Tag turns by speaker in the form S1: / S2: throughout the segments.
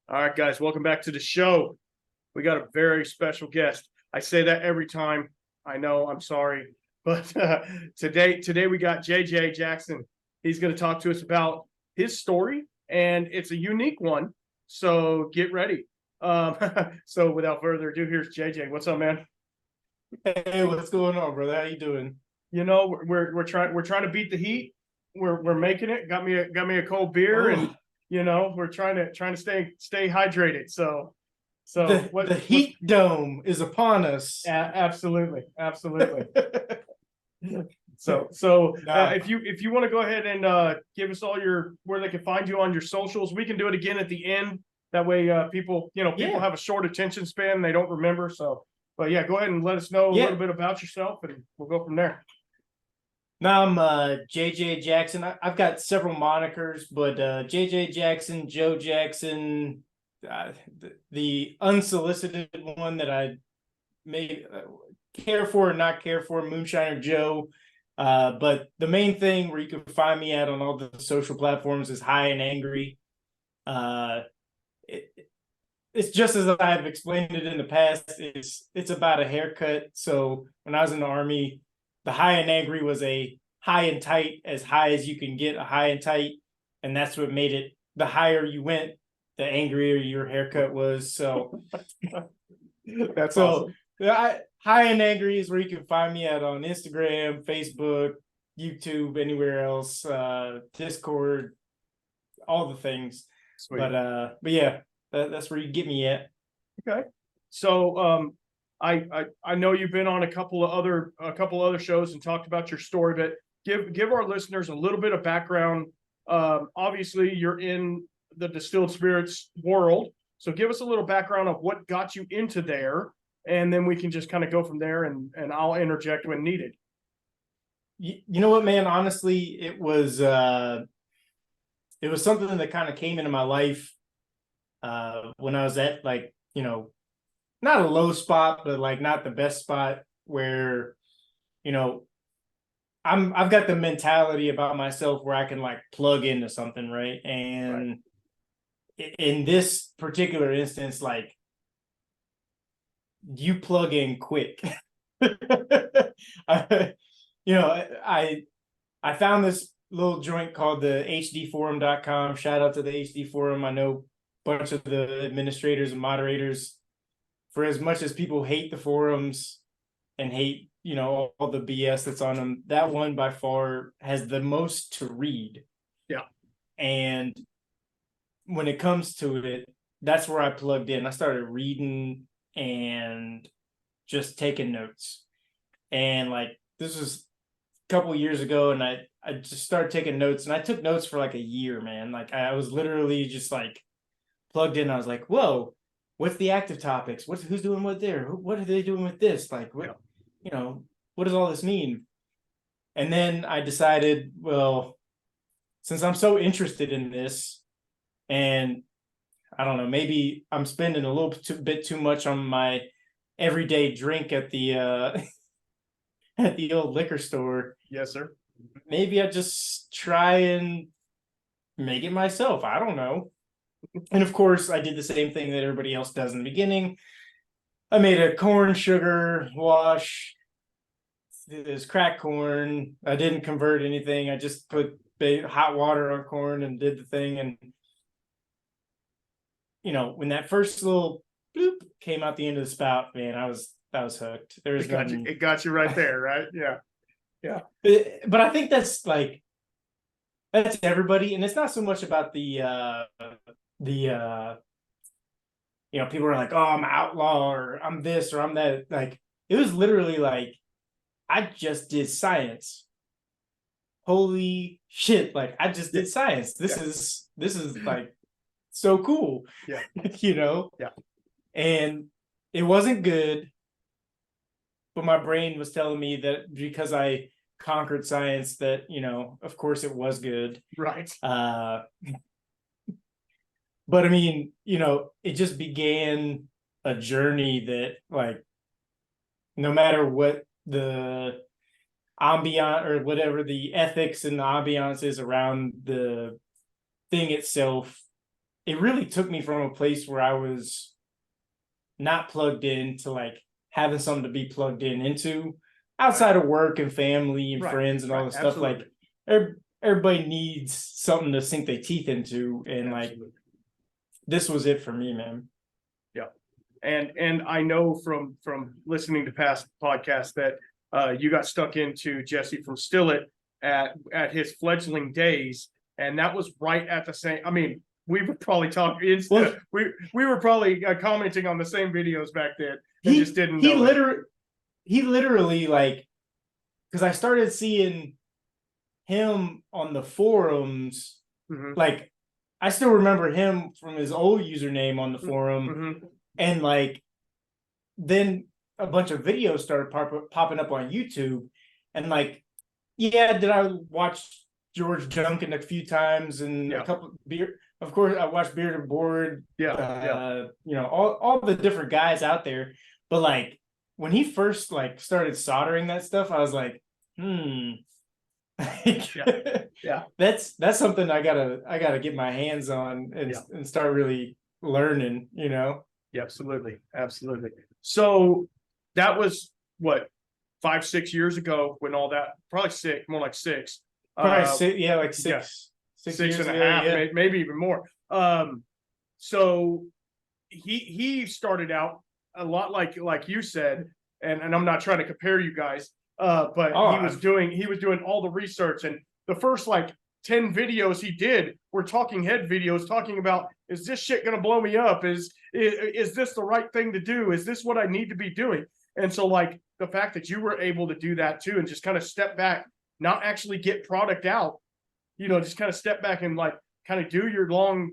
S1: All right, guys, welcome back to the show. We got a very special guest. I say that every time. I know, I'm sorry. But today we got JJ Jackson. He's going to talk to us about his story, and it's a unique one. So get ready. Um, so without further ado, here's JJ. What's up, man?
S2: Hey, what's going on, brother? How you doing?
S1: We're trying to beat the heat. We're making it. Got me a cold beer, and
S2: Oh,
S1: we're trying to stay hydrated. So
S2: the heat dome is upon us.
S1: absolutely. So
S2: Nah,
S1: if you want to go ahead and give us all your where they can find you on your socials, we can do it again at the end. That way, people
S2: yeah,
S1: have a short attention span; they don't remember. So, but yeah, go ahead and let us know a
S2: yeah.
S1: little bit about yourself, and we'll go from there.
S2: Now I'm JJ Jackson. I've got several monikers, but JJ Jackson, Joe Jackson, the unsolicited one that I may care for or not care for, Moonshiner Joe. But the main thing where you can find me at on all the social platforms is High and Angry. Uh, it, it's just as I've explained it in the past. It's about a haircut. So when I was in the army, the high and angry was a high and tight, as high as you can get a high and tight, and that's what made it. The higher you went, the angrier your haircut was.
S1: That's
S2: So
S1: awesome.
S2: high and angry is where you can find me at on Instagram, Facebook, YouTube, anywhere else, Discord, all the things.
S1: Sweet.
S2: But yeah, that's where you get me at.
S1: Okay. So I know you've been on a couple other shows and talked about your story, but give our listeners a little bit of background. Obviously, you're in the distilled spirits world, so give us a little background of what got you into there, and then we can just kind of go from there, and I'll interject when needed.
S2: You know what, man? Honestly, it was something that kind of came into my life when I was at, like, not a low spot, but like not the best spot where, you know, I've got the mentality about myself where I can like plug into something, right?
S1: Right.
S2: And in this particular instance, like, you plug in quick. I, you know, I found this little joint called the hdforum.com. Shout out to the HD forum. I know a bunch of the administrators and moderators. For as much as people hate the forums and hate, all the BS that's on them, that one by far has the most to read.
S1: Yeah.
S2: And when it comes to it, that's where I plugged in. I started reading and just taking notes. And like, this was a couple years ago, and I just started taking notes, and I took notes for like a year, man. Like, I was literally just like plugged in. I was like, whoa, what's the active topics? Who's doing what there? What are they doing with this? Like,
S1: Yeah.
S2: you know, what does all this mean? And then I decided, well, since I'm so interested in this, and I don't know, maybe I'm spending a little bit too much on my everyday drink at the at the old liquor store.
S1: Yes, sir.
S2: Maybe I just try and make it myself. I don't know. And of course, I did the same thing that everybody else does in the beginning. I made a corn sugar wash. It was cracked corn. I didn't convert anything. I just put hot water on corn and did the thing. And when that first little bloop came out the end of the spout, man, I was hooked. There's nothing.
S1: It got you right there, right? Yeah. Yeah.
S2: But I think that's everybody, and it's not so much about the people are like, oh, I'm an outlaw, or I'm this, or I'm that. Like, it was literally like, I just did science. Holy shit. Like, I just did science. This is like so cool.
S1: Yeah.
S2: you know
S1: Yeah.
S2: and it wasn't good, but my brain was telling me that because I conquered science, that of course it was good.
S1: Right.
S2: But I mean, it just began a journey that, like, no matter what the ambient or whatever the ethics and the ambiance is around the thing itself, it really took me from a place where I was not plugged in to like having something to be plugged into outside of work and family and friends and all this stuff.
S1: Absolutely.
S2: Like everybody needs something to sink their teeth into, and like this was it for me, man.
S1: Yeah. And I know from listening to past podcasts that you got stuck into Jesse from Stillet at his fledgling days, and that was right at the same. I mean, we were probably talking.
S2: Well,
S1: we were probably commenting on the same videos back then. And just didn't know
S2: he literally like, because I started seeing him on the forums. Like, I still remember him from his old username on the forum, and like then a bunch of videos started popping up on YouTube, and like, yeah, did I watch George Duncan a few times and a couple beer? Of course, I watched Beard and Board. You know, all the different guys out there, but like when he first like started soldering that stuff, I was like, that's something I gotta get my hands on and start really learning, you know.
S1: Yeah, absolutely. So that was what, 5-6 years ago when all that, probably more like six.
S2: Probably six.
S1: 6.5, maybe even more. So he started out a lot like you said, and I'm not trying to compare you guys, but he was doing all the research, and the first like 10 videos he did were talking head videos talking about, is this shit gonna blow me up? Is this the right thing to do? Is this what I need to be doing? And so like the fact that you were able to do that too, and just kind of step back, not actually get product out, you know, just kind of step back and like kind of do your long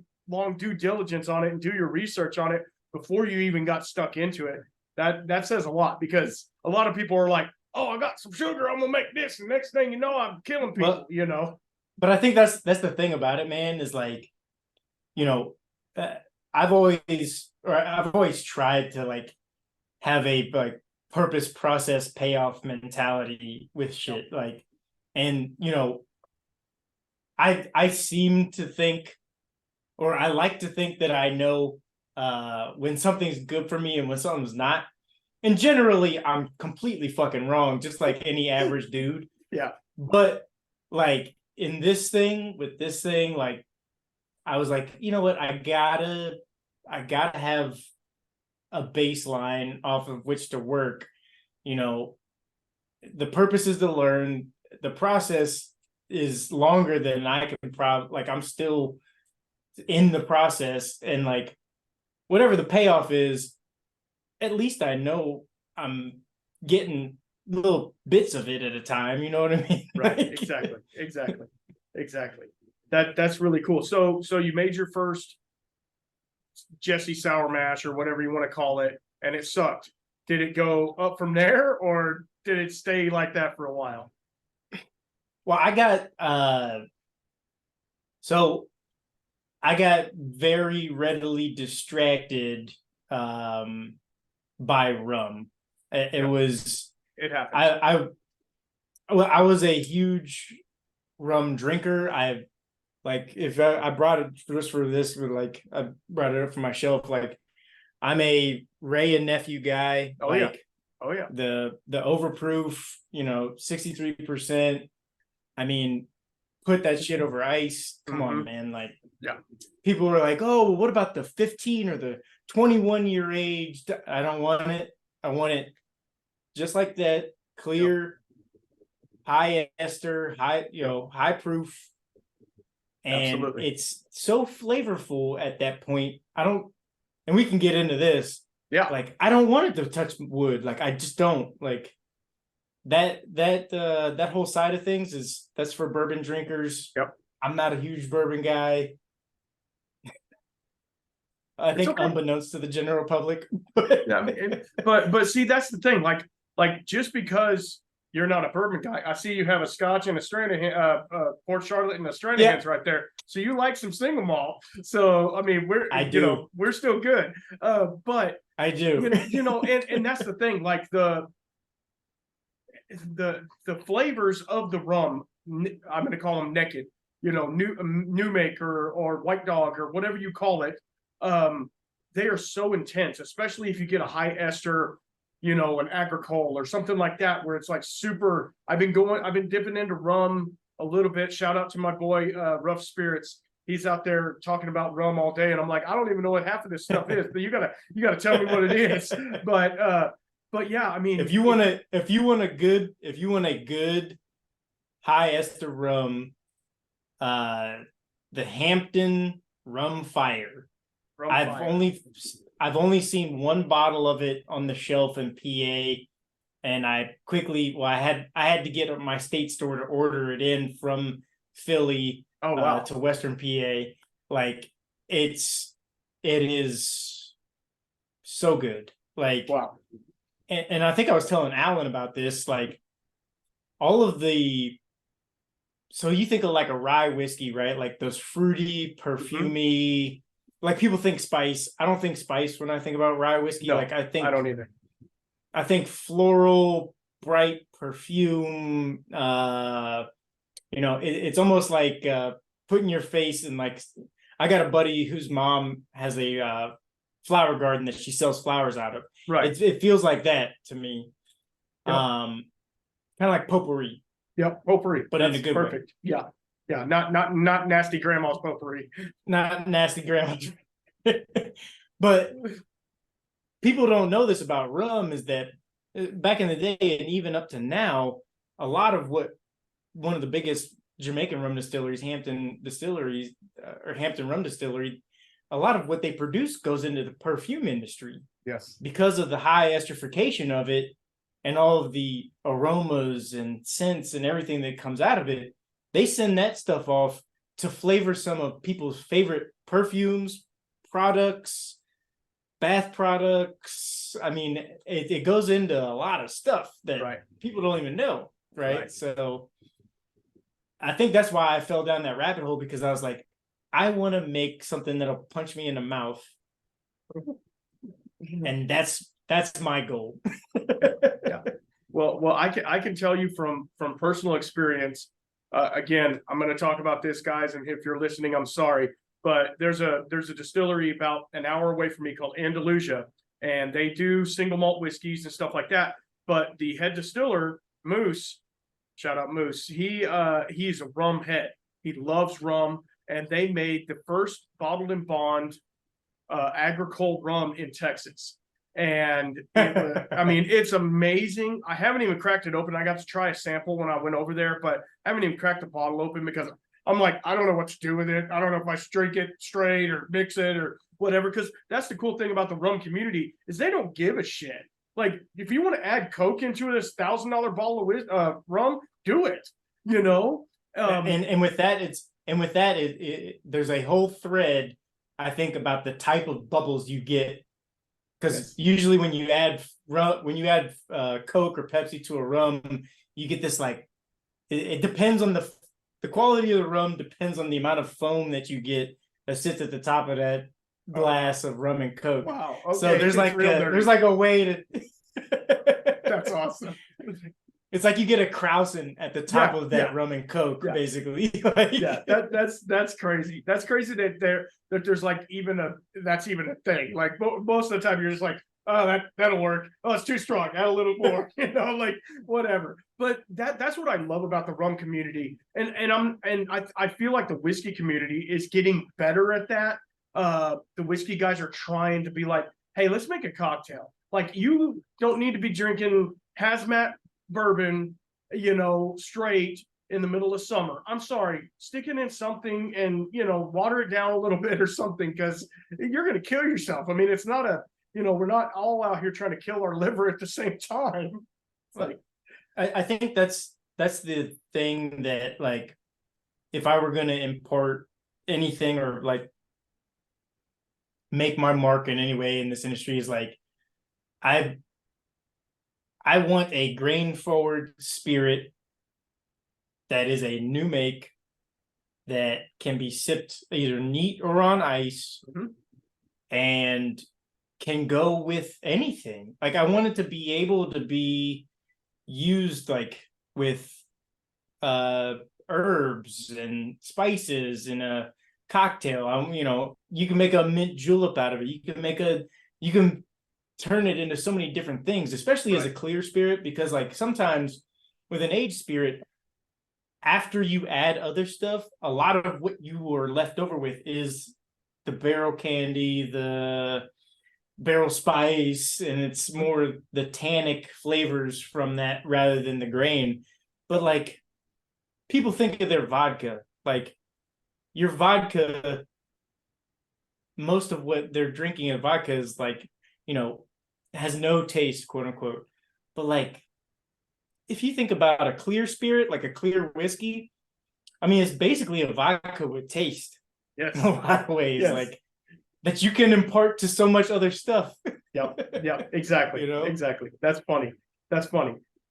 S1: due diligence on it and do your research on it before you even got stuck into it. That says a lot, because a lot of people are like, oh, I got some sugar, I'm gonna make this, and next thing you know, I'm killing people, you know.
S2: But I think that's the thing about it, man, is like, you know, I've always tried to like have a like purpose, process, payoff mentality with shit. Like, and you know, I seem to think, or I like to think that I know when something's good for me and when something's not. And generally I'm completely fucking wrong, just like any average dude.
S1: Yeah.
S2: But like in this thing, like I was like, you know what, I gotta have a baseline off of which to work. You know, the purpose is to learn. The process is longer than I can probably, like, I'm still in the process, and like whatever the payoff is, at least I know I'm getting little bits of it at a time, you know what I mean?
S1: Right. Exactly. That's really cool. So you made your first Jesse Sour Mash or whatever you want to call it, and it sucked. Did it go up from there, or did it stay like that for a while?
S2: Well, I got very readily distracted by rum. It happened. I was a huge rum drinker. I brought it just for this, but like I brought it up for my shelf. Like, I'm a Ray and Nephew guy.
S1: Oh yeah.
S2: The overproof, you know, 63%. I mean, put that shit over ice. Come on, man. Like, people were like, oh, what about the 15 or the 21 year age? I don't want it. I want it just like that, clear, high ester, high proof. And it's so flavorful at that point. And we can get into this.
S1: Yeah.
S2: Like, I don't want it to touch wood. Like, I just don't like that whole side of things that's for bourbon drinkers.
S1: Yep.
S2: I'm not a huge bourbon guy. I think unbeknownst to the general public.
S1: but see, that's the thing. Like just because you're not a bourbon guy, I see you have a Scotch and a Stranahan, Port Charlotte and a Stranahan's right there. So you like some single malt. So I mean, we're still good. But
S2: I do.
S1: You know, and that's the thing. Like the flavors of the rum, I'm going to call them naked. new maker or white dog or whatever you call it. They are so intense, especially if you get a high ester, an agricole or something like that, where it's like super. I've been dipping into rum a little bit. Shout out to my boy, Rough Spirits. He's out there talking about rum all day, and I'm like, I don't even know what half of this stuff is, but you gotta tell me what it is. But yeah, I mean,
S2: if you want a good high ester rum, the Hampton Rum Fire. I've only seen one bottle of it on the shelf in PA, and I had to get my state store to order it in from Philly to Western PA. Like it is so good. Like
S1: wow.
S2: And I think I was telling Alan about this, like all of so you think of like a rye whiskey, right? Like those fruity, perfumey, like people think spice. I don't think spice when I think about rye whiskey.
S1: No,
S2: like I
S1: don't either.
S2: I think floral, bright perfume. It's almost like putting your face in, like, I got a buddy whose mom has a flower garden that she sells flowers out of.
S1: Right.
S2: It feels like that to me.
S1: Yep.
S2: Kind of like potpourri.
S1: Yep, potpourri.
S2: But in a good
S1: perfect. Way. Yeah. Yeah, not nasty grandma's potpourri.
S2: Not nasty grandma's. But people don't know this about rum, is that back in the day and even up to now, a lot of one of the biggest Jamaican rum distilleries, Hampton Distilleries, or Hampton Rum Distillery, a lot of what they produce goes into the perfume industry.
S1: Yes.
S2: Because of the high esterification of it and all of the aromas and scents and everything that comes out of it, they send that stuff off to flavor some of people's favorite perfumes, products, bath products. I mean, it goes into a lot of stuff that people don't even know, right? So I think that's why I fell down that rabbit hole, because I was like, I want to make something that'll punch me in the mouth. And that's my goal.
S1: Yeah. Well, I can tell you from personal experience. Again, I'm going to talk about this, guys, and if you're listening, I'm sorry, but there's a distillery about an hour away from me called Andalusia, and they do single malt whiskeys and stuff like that. But the head distiller, Moose, shout out Moose, he's a rum head. He loves rum, and they made the first bottled and bond agricole rum in Texas. And I mean, it's amazing. I haven't even cracked it open. I got to try a sample when I went over there, but I haven't even cracked the bottle open because I'm like, I don't know what to do with it. I don't know if I drink it straight or mix it or whatever. Because that's the cool thing about the rum community, is they don't give a shit. Like, if you want to add Coke into this $1,000 bottle of rum, do it.
S2: And with that, there's a whole thread, I think, about the type of bubbles you get. Because usually when you add Coke or Pepsi to a rum, you get this, like, it depends on the quality of the rum, depends on the amount of foam that you get that sits at the top of that glass of rum and Coke.
S1: Wow. Okay.
S2: So there's like a way to.
S1: That's awesome.
S2: It's like you get a Krausen at the top of that rum and Coke, basically.
S1: Yeah, that's crazy. That's crazy that there's like that's even a thing. Like most of the time, you're just like, oh, that'll work. Oh, it's too strong. Add a little more. Like whatever. But that's what I love about the rum community, and I feel like the whiskey community is getting better at that. The whiskey guys are trying to be like, hey, let's make a cocktail. Like, you don't need to be drinking hazmat bourbon, straight in the middle of summer. I'm sorry, stick it in something and, water it down a little bit or something, because you're going to kill yourself. I mean, it's not we're not all out here trying to kill our liver at the same time. Like,
S2: I think that's the thing that, like, if I were going to import anything or like make my mark in any way in this industry, is like, I want a grain forward spirit that is a new make, that can be sipped either neat or on ice, and can go with anything. Like, I want it to be able to be used like with a herbs and spices in a cocktail. You can make a mint julep out of it. You can turn it into so many different things, especially as a clear spirit, because like sometimes with an aged spirit, after you add other stuff, a lot of what you were left over with is the barrel candy, the barrel spice, and it's more the tannic flavors from that rather than the grain. But like people think of their vodka, like your vodka, most of what they're drinking in vodka is like, has no taste, quote unquote. But like if you think about a clear spirit, like a clear whiskey, I mean, it's basically a vodka with taste.
S1: Yes.
S2: In a lot of ways,
S1: yes.
S2: like that you can impart to so much other stuff.
S1: Yep, exactly. Exactly. That's funny.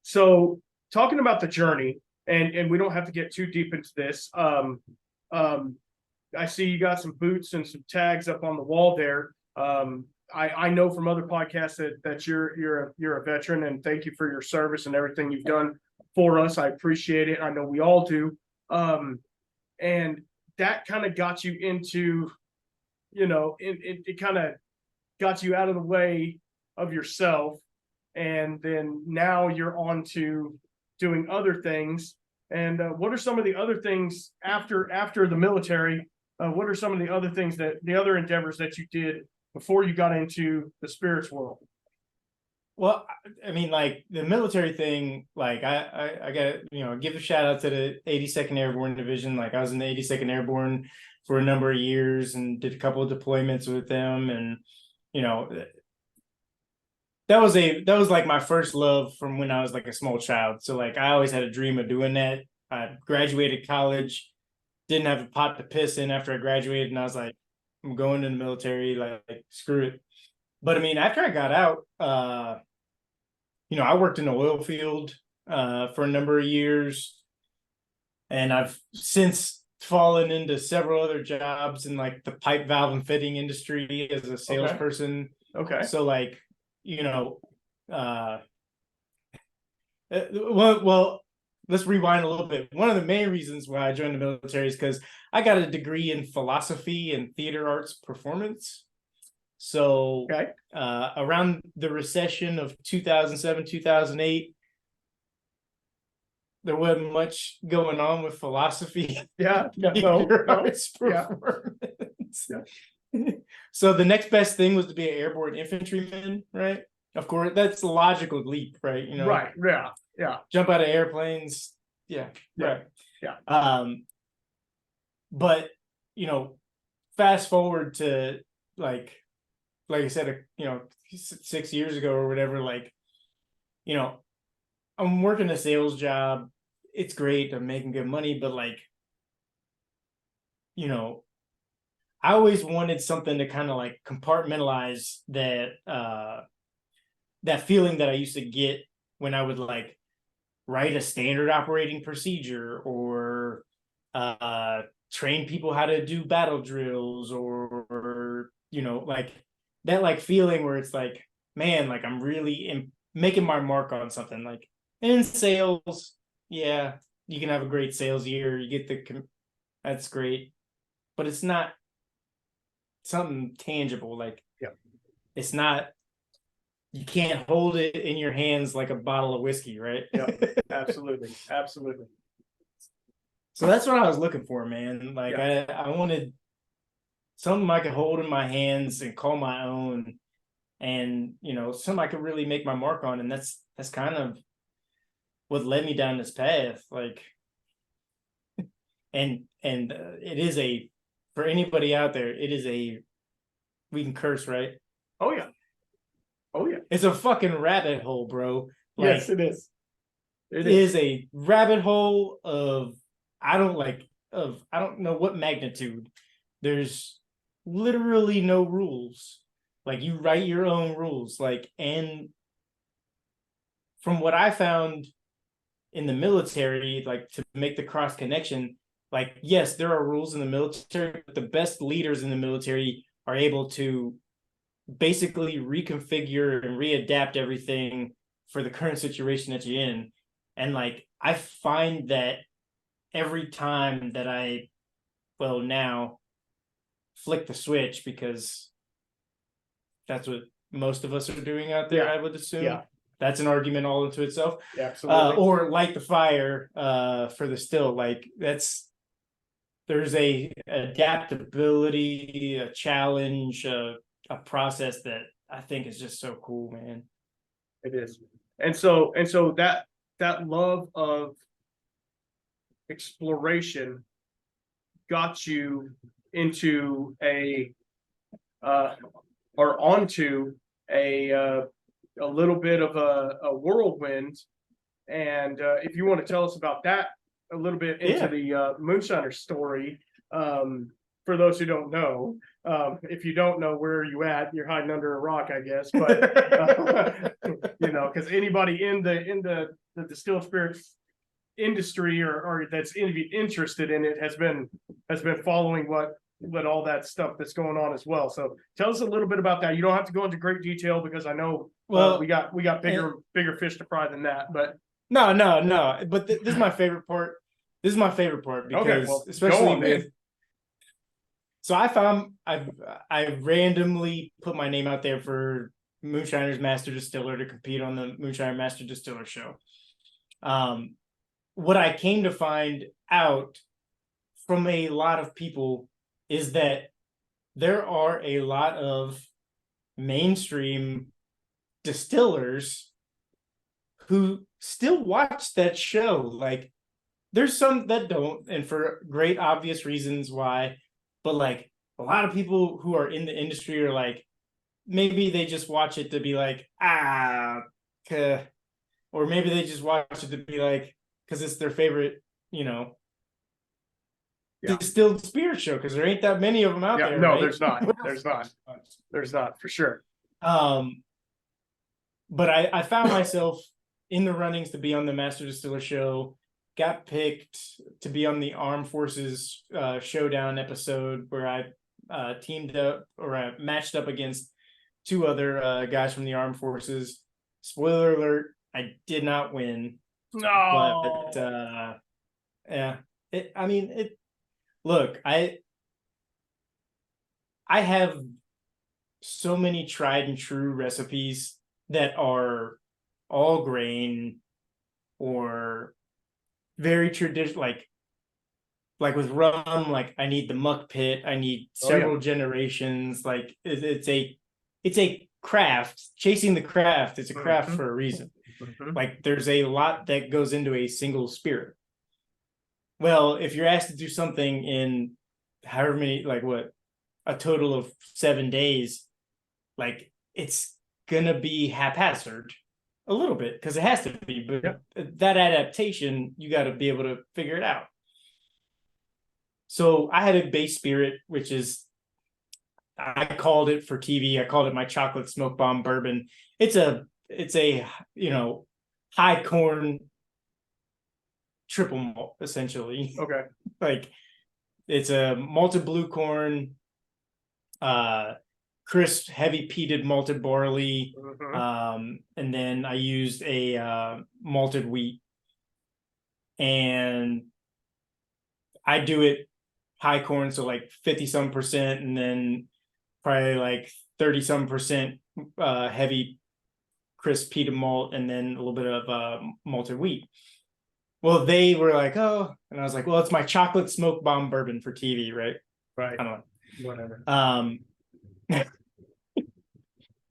S1: So talking about the journey, and we don't have to get too deep into this. I see you got some boots and some tags up on the wall there. I know from other podcasts that you're a veteran, and thank you for your service and everything you've done for us. I appreciate it. I know we all do. And that kind of got you into, it kind of got you out of the way of yourself. And then now you're on to doing other things. And what are some of the other things after the military? What are some of the other things the other endeavors that you did before you got into the spirits world?
S2: Well, I mean, like the military thing, like I got, give a shout out to the 82nd Airborne Division. Like I was in the 82nd Airborne for a number of years and did a couple of deployments with them. And, that was like my first love from when I was like a small child. So like I always had a dream of doing that. I graduated college, didn't have a pot to piss in after I graduated, and I was like, I'm going in the military, like screw it. But I mean, after I got out, I worked in the oil field for a number of years, and I've since fallen into several other jobs in like the pipe, valve, and fitting industry as a salesperson.
S1: Okay.
S2: So like, well, let's rewind a little bit. One of the main reasons why I joined the military is because I got a degree in philosophy and theater arts performance. So around the recession of 2007, 2008, there wasn't much going on with philosophy. Arts performance. So the next best thing was to be an airborne infantryman, right? Of course, that's the logical leap, right?
S1: Right. Yeah.
S2: Jump out of airplanes. Yeah. Right.
S1: Yeah.
S2: But fast forward to like I said, 6 years ago or whatever, like, I'm working a sales job. It's great. I'm making good money, but like, I always wanted something to kind of like compartmentalize that feeling that I used to get when I would like write a standard operating procedure or train people how to do battle drills or like that like feeling where it's like, man, like I'm really making my mark on something. Like in sales, yeah, you can have a great sales year, you get that's great, but it's not something tangible. Like it's not, you can't hold it in your hands like a bottle of whiskey, right?
S1: Yeah, absolutely.
S2: So that's what I was looking for, man. Like I wanted something I could hold in my hands and call my own, and something I could really make my mark on. And that's kind of what led me down this path. Like, and it is for anybody out there, we can curse, right?
S1: Oh yeah.
S2: It's a fucking rabbit hole, bro. Like,
S1: yes, it is.
S2: It is a rabbit hole of I don't know what magnitude. There's literally no rules. Like you write your own rules. Like, and from what I found in the military, like to make the cross connection, like, yes, there are rules in the military, but the best leaders in the military are able to basically reconfigure and readapt everything for the current situation that you're in. And like, I find that every time that now flick the switch, because that's what most of us are doing out there,
S1: Yeah.
S2: I would assume.
S1: Yeah.
S2: That's an argument all into itself.
S1: Yeah, absolutely.
S2: Or light the fire for the still. Like there's a adaptability, a challenge, a process that I think is just so cool, man.
S1: It is. And so that love of exploration got you into or onto a little bit of a whirlwind. And if you want to tell us about that a little bit into the moonshiner story, for those who don't know, if you don't know, where are you at? You're hiding under a rock, I guess. But because anybody in the distilled spirits industry or that's interested in it has been following what all that stuff that's going on as well. So tell us a little bit about that. You don't have to go into great detail, because I know we got bigger fish to fry than that. But
S2: no. But this is my favorite part. This is my favorite part, because especially with. So I randomly put my name out there for Moonshiner's Master Distiller to compete on the Moonshiner Master Distiller show. What I came to find out from a lot of people is that there are a lot of mainstream distillers who still watch that show. Like, there's some that don't, and for great obvious reasons why, but like a lot of people who are in the industry are like, maybe they just watch it to be like, or maybe they just watch it to be like, because it's their favorite, distilled spirit show, because there ain't that many of them out there.
S1: No,
S2: right?
S1: There's not for sure.
S2: But I found myself in the runnings to be on the Master Distiller show. Got picked to be on the Armed Forces Showdown episode, where I teamed up, or I matched up against two other guys from the Armed Forces. Spoiler alert, I did not win.
S1: No.
S2: But yeah, look, I have so many tried and true recipes that are all grain or very traditional, like with rum, like I need the muck pit, I need several generations. Like it's a craft, chasing the craft. It's a craft for a reason. Like there's a lot that goes into a single spirit. Well, if you're asked to do something in however many, a total of 7 days, like it's gonna be haphazard a little bit, because it has to be. But that adaptation, you got to be able to figure it out. So I had a base spirit, which is, I called it for TV, I called it my chocolate smoke bomb bourbon. It's a high corn triple malt, essentially.
S1: Okay.
S2: Like it's a malted blue corn, crisp, heavy peated malted barley, and then I used a malted wheat, and I do it high corn, so like 50-some%, and then probably like 30-some% heavy crisp peated malt, and then a little bit of malted wheat. Well, they were like, oh, and I was like, well, it's my chocolate smoke bomb bourbon for TV, right?
S1: Right.
S2: I don't know.
S1: Whatever.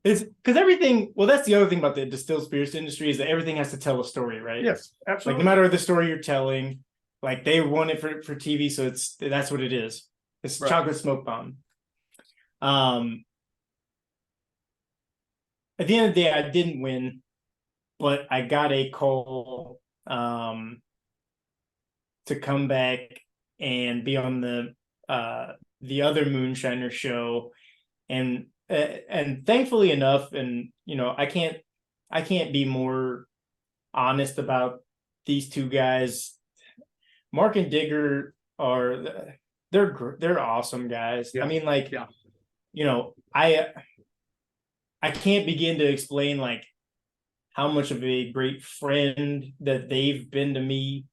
S2: It's because everything. Well, that's the other thing about the distilled spirits industry, is that everything has to tell a story, right?
S1: Yes, absolutely.
S2: Like no matter the story you're telling, like they want it for TV, so that's what it is. It's chocolate smoke bomb. At the end of the day, I didn't win, but I got a call to come back and be on the other Moonshiner show, and thankfully enough, and I can't be more honest about these two guys. Mark and Digger they're awesome guys. I mean, like, I can't begin to explain like how much of a great friend that they've been to me.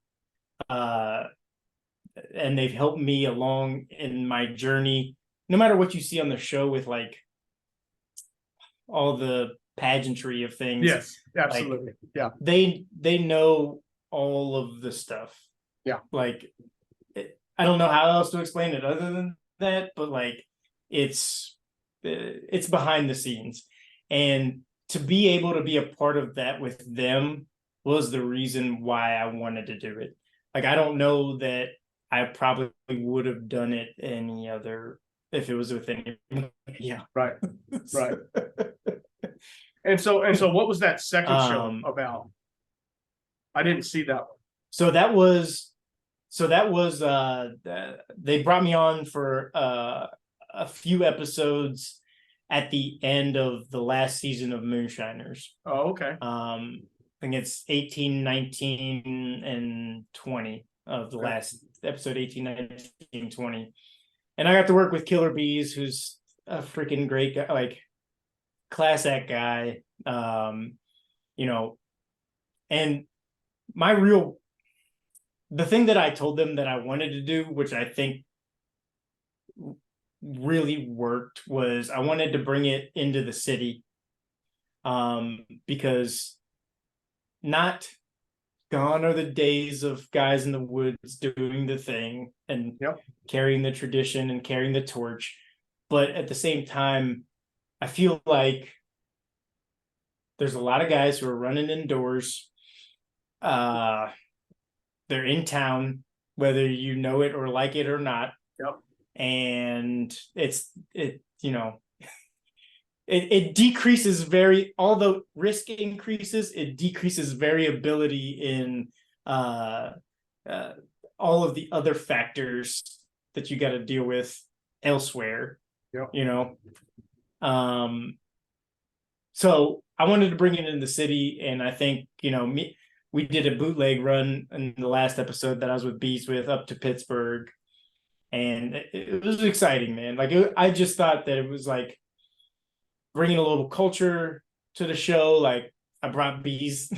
S2: and they've helped me along in my journey. No matter what you see on the show with like all the pageantry of things,
S1: Yes, absolutely. Yeah.
S2: They know all of the stuff.
S1: Yeah.
S2: Like I don't know how else to explain it other than that, but like it's behind the scenes, and to be able to be a part of that with them was the reason why I wanted to do it. Like I don't know that I probably would have done it any other if it was with any. Yeah.
S1: Right. Right. And so what was that second show about? I didn't see that one.
S2: So that was they brought me on for a few episodes at the end of the last season of Moonshiners.
S1: Oh, okay.
S2: I think it's 18, 19, and 20 of the last episode, 18, 19, 20. And I got to work with Killer Bees, who's a freaking great guy, like class act guy. And the thing that I told them that I wanted to do, which I think really worked, was I wanted to bring it into the city. Because not gone are the days of guys in the woods doing the thing and carrying the tradition and carrying the torch. But at the same time, I feel like there's a lot of guys who are running indoors. They're in town, whether you know it or like it or not.
S1: Yep.
S2: And it decreases although risk increases, it decreases variability in all of the other factors that you got to deal with elsewhere.
S1: Yep.
S2: So I wanted to bring it in the city, and I think we did a bootleg run in the last episode that I was with Bees with up to Pittsburgh, and it was exciting, man. Like I just thought that it was like bringing a little culture to the show. Like I brought Bees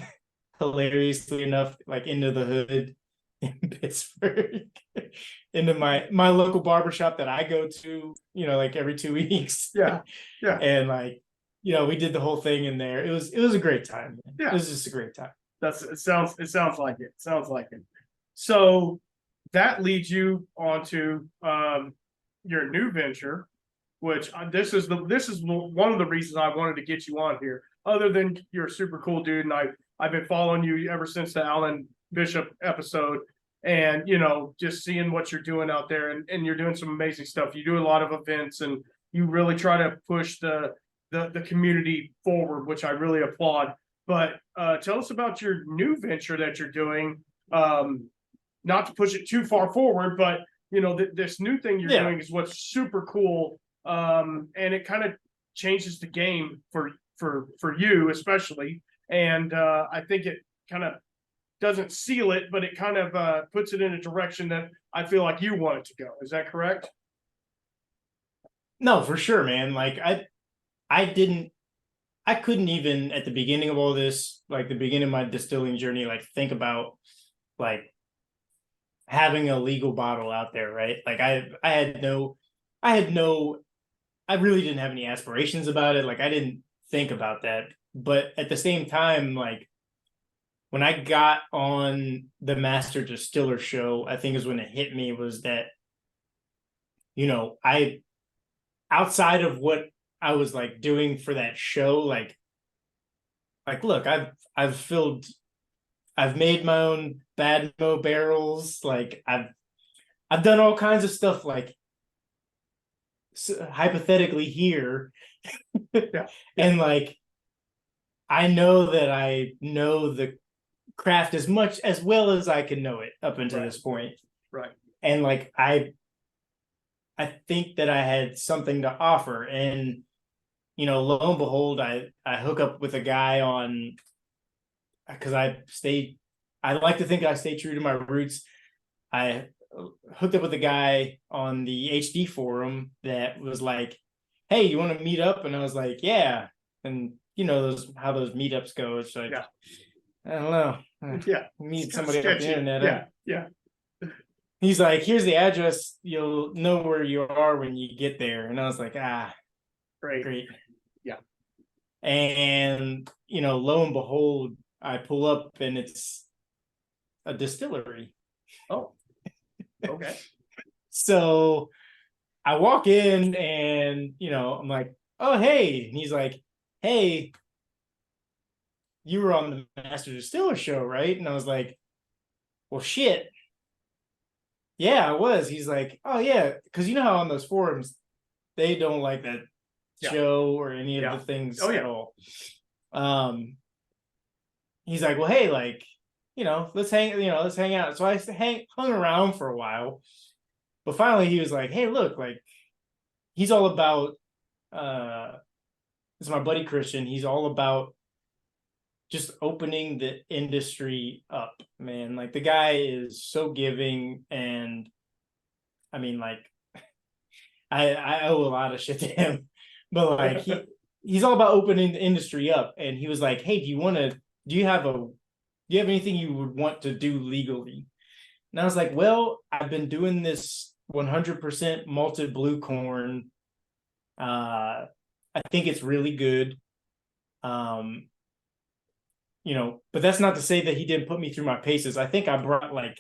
S2: hilariously enough, like into the hood in Pittsburgh, into my local barbershop that I go to, like every 2 weeks.
S1: Yeah.
S2: And like, we did the whole thing in there. It was a great time, man.
S1: Yeah.
S2: It was just a great time.
S1: It sounds like it. So that leads you onto your new venture, which this is one of the reasons I wanted to get you on here. Other than you're a super cool dude, and I've been following you ever since the Alan Bishop episode, and just seeing what you're doing out there, and you're doing some amazing stuff. You do a lot of events, and you really try to push the community forward, which I really applaud. But tell us about your new venture that you're doing. Not to push it too far forward, but this new thing you're doing is what's super cool. And it kind of changes the game for you especially. And I think it kind of doesn't seal it, but it kind of puts it in a direction that I feel like you want it to go. Is that correct?
S2: No, for sure, man. Like I couldn't even at the beginning of all this, like the beginning of my distilling journey, like think about like having a legal bottle out there, right? Like I really didn't have any aspirations about it. Like I didn't think about that. But at the same time, like when I got on the Master Distiller show, I think is when it hit me, was that, I, outside of what I was like doing for that show, like look, I've made my own Badmo barrels. Like I've done all kinds of stuff, like hypothetically here. And like I know that I know the craft as well as I can know it up until this point.
S1: Right.
S2: And like I think that I had something to offer. And lo and behold, I hook up with a guy on, because I like to think I stay true to my roots. I hooked up with a guy on the HD forum that was like, hey, you want to meet up? And I was like, yeah. And how those meetups go. It's like, I don't know.
S1: Yeah.
S2: Meet somebody on the internet.
S1: Yeah.
S2: he's like, here's the address. You'll know where you are when you get there. And I was like, great.
S1: Yeah.
S2: And, lo and behold, I pull up and it's a distillery.
S1: Oh, okay.
S2: So I walk in and, I'm like, oh, hey. And he's like, hey, you were on the Master Distiller show, right? And I was like, well, shit. Yeah, I was. He's like, oh, yeah. Because you know how on those forums, they don't like that show or any of the things at all. He's like, well, hey, like, let's hang out. So I hung around for a while. But finally he was like, hey, look, like, he's all about this is my buddy Christian. He's all about just opening the industry up, man. Like, the guy is so giving, and I mean, like, I owe a lot of shit to him, but like he's all about opening the industry up. And he was like, hey, do you have anything you would want to do legally? And I was like, well, I've been doing this 100% malted blue corn. I think it's really good. But that's not to say that he didn't put me through my paces. I think I brought like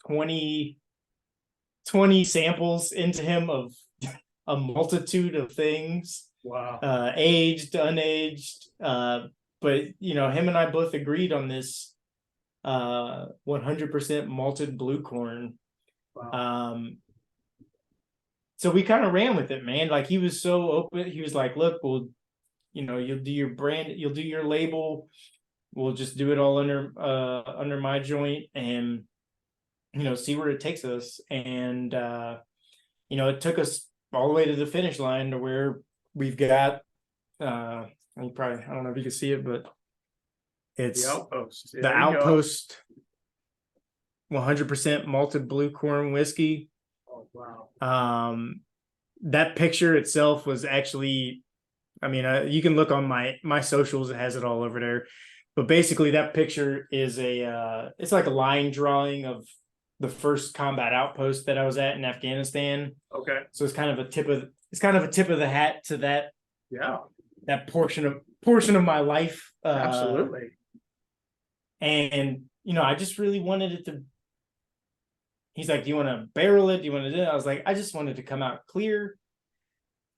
S2: 20 samples into him of a multitude of things.
S1: Wow.
S2: Aged, unaged. But him and I both agreed on this 100% malted blue corn.
S1: Wow.
S2: So we kind of ran with it, man. Like, he was so open. He was like, look, you'll do your brand, you'll do your label. We'll just do it all under my joint, and see where it takes us. And it took us all the way to the finish line, to where we've got I don't know if you can see it, but it's
S1: the outpost.
S2: The Outpost 100% malted blue corn whiskey.
S1: Oh, wow.
S2: That picture itself was actually, I mean, you can look on my socials, it has it all over there. But basically, that picture is it's like a line drawing of the first combat outpost that I was at in Afghanistan.
S1: Okay.
S2: So it's kind of a tip of the hat to that.
S1: Yeah.
S2: That portion of my life.
S1: Absolutely.
S2: And I just really wanted it to. He's like, do you want to barrel it? Do you want to do it? I was like, I just wanted to come out clear.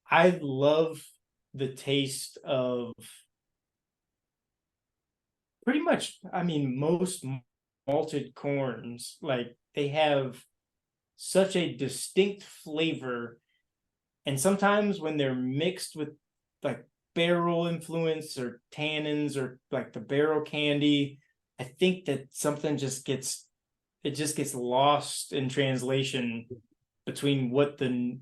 S2: I love the taste of pretty much, I mean, most malted corns. Like, they have such a distinct flavor. And sometimes when they're mixed with like barrel influence or tannins or like the barrel candy, I think that something just gets lost in translation between what me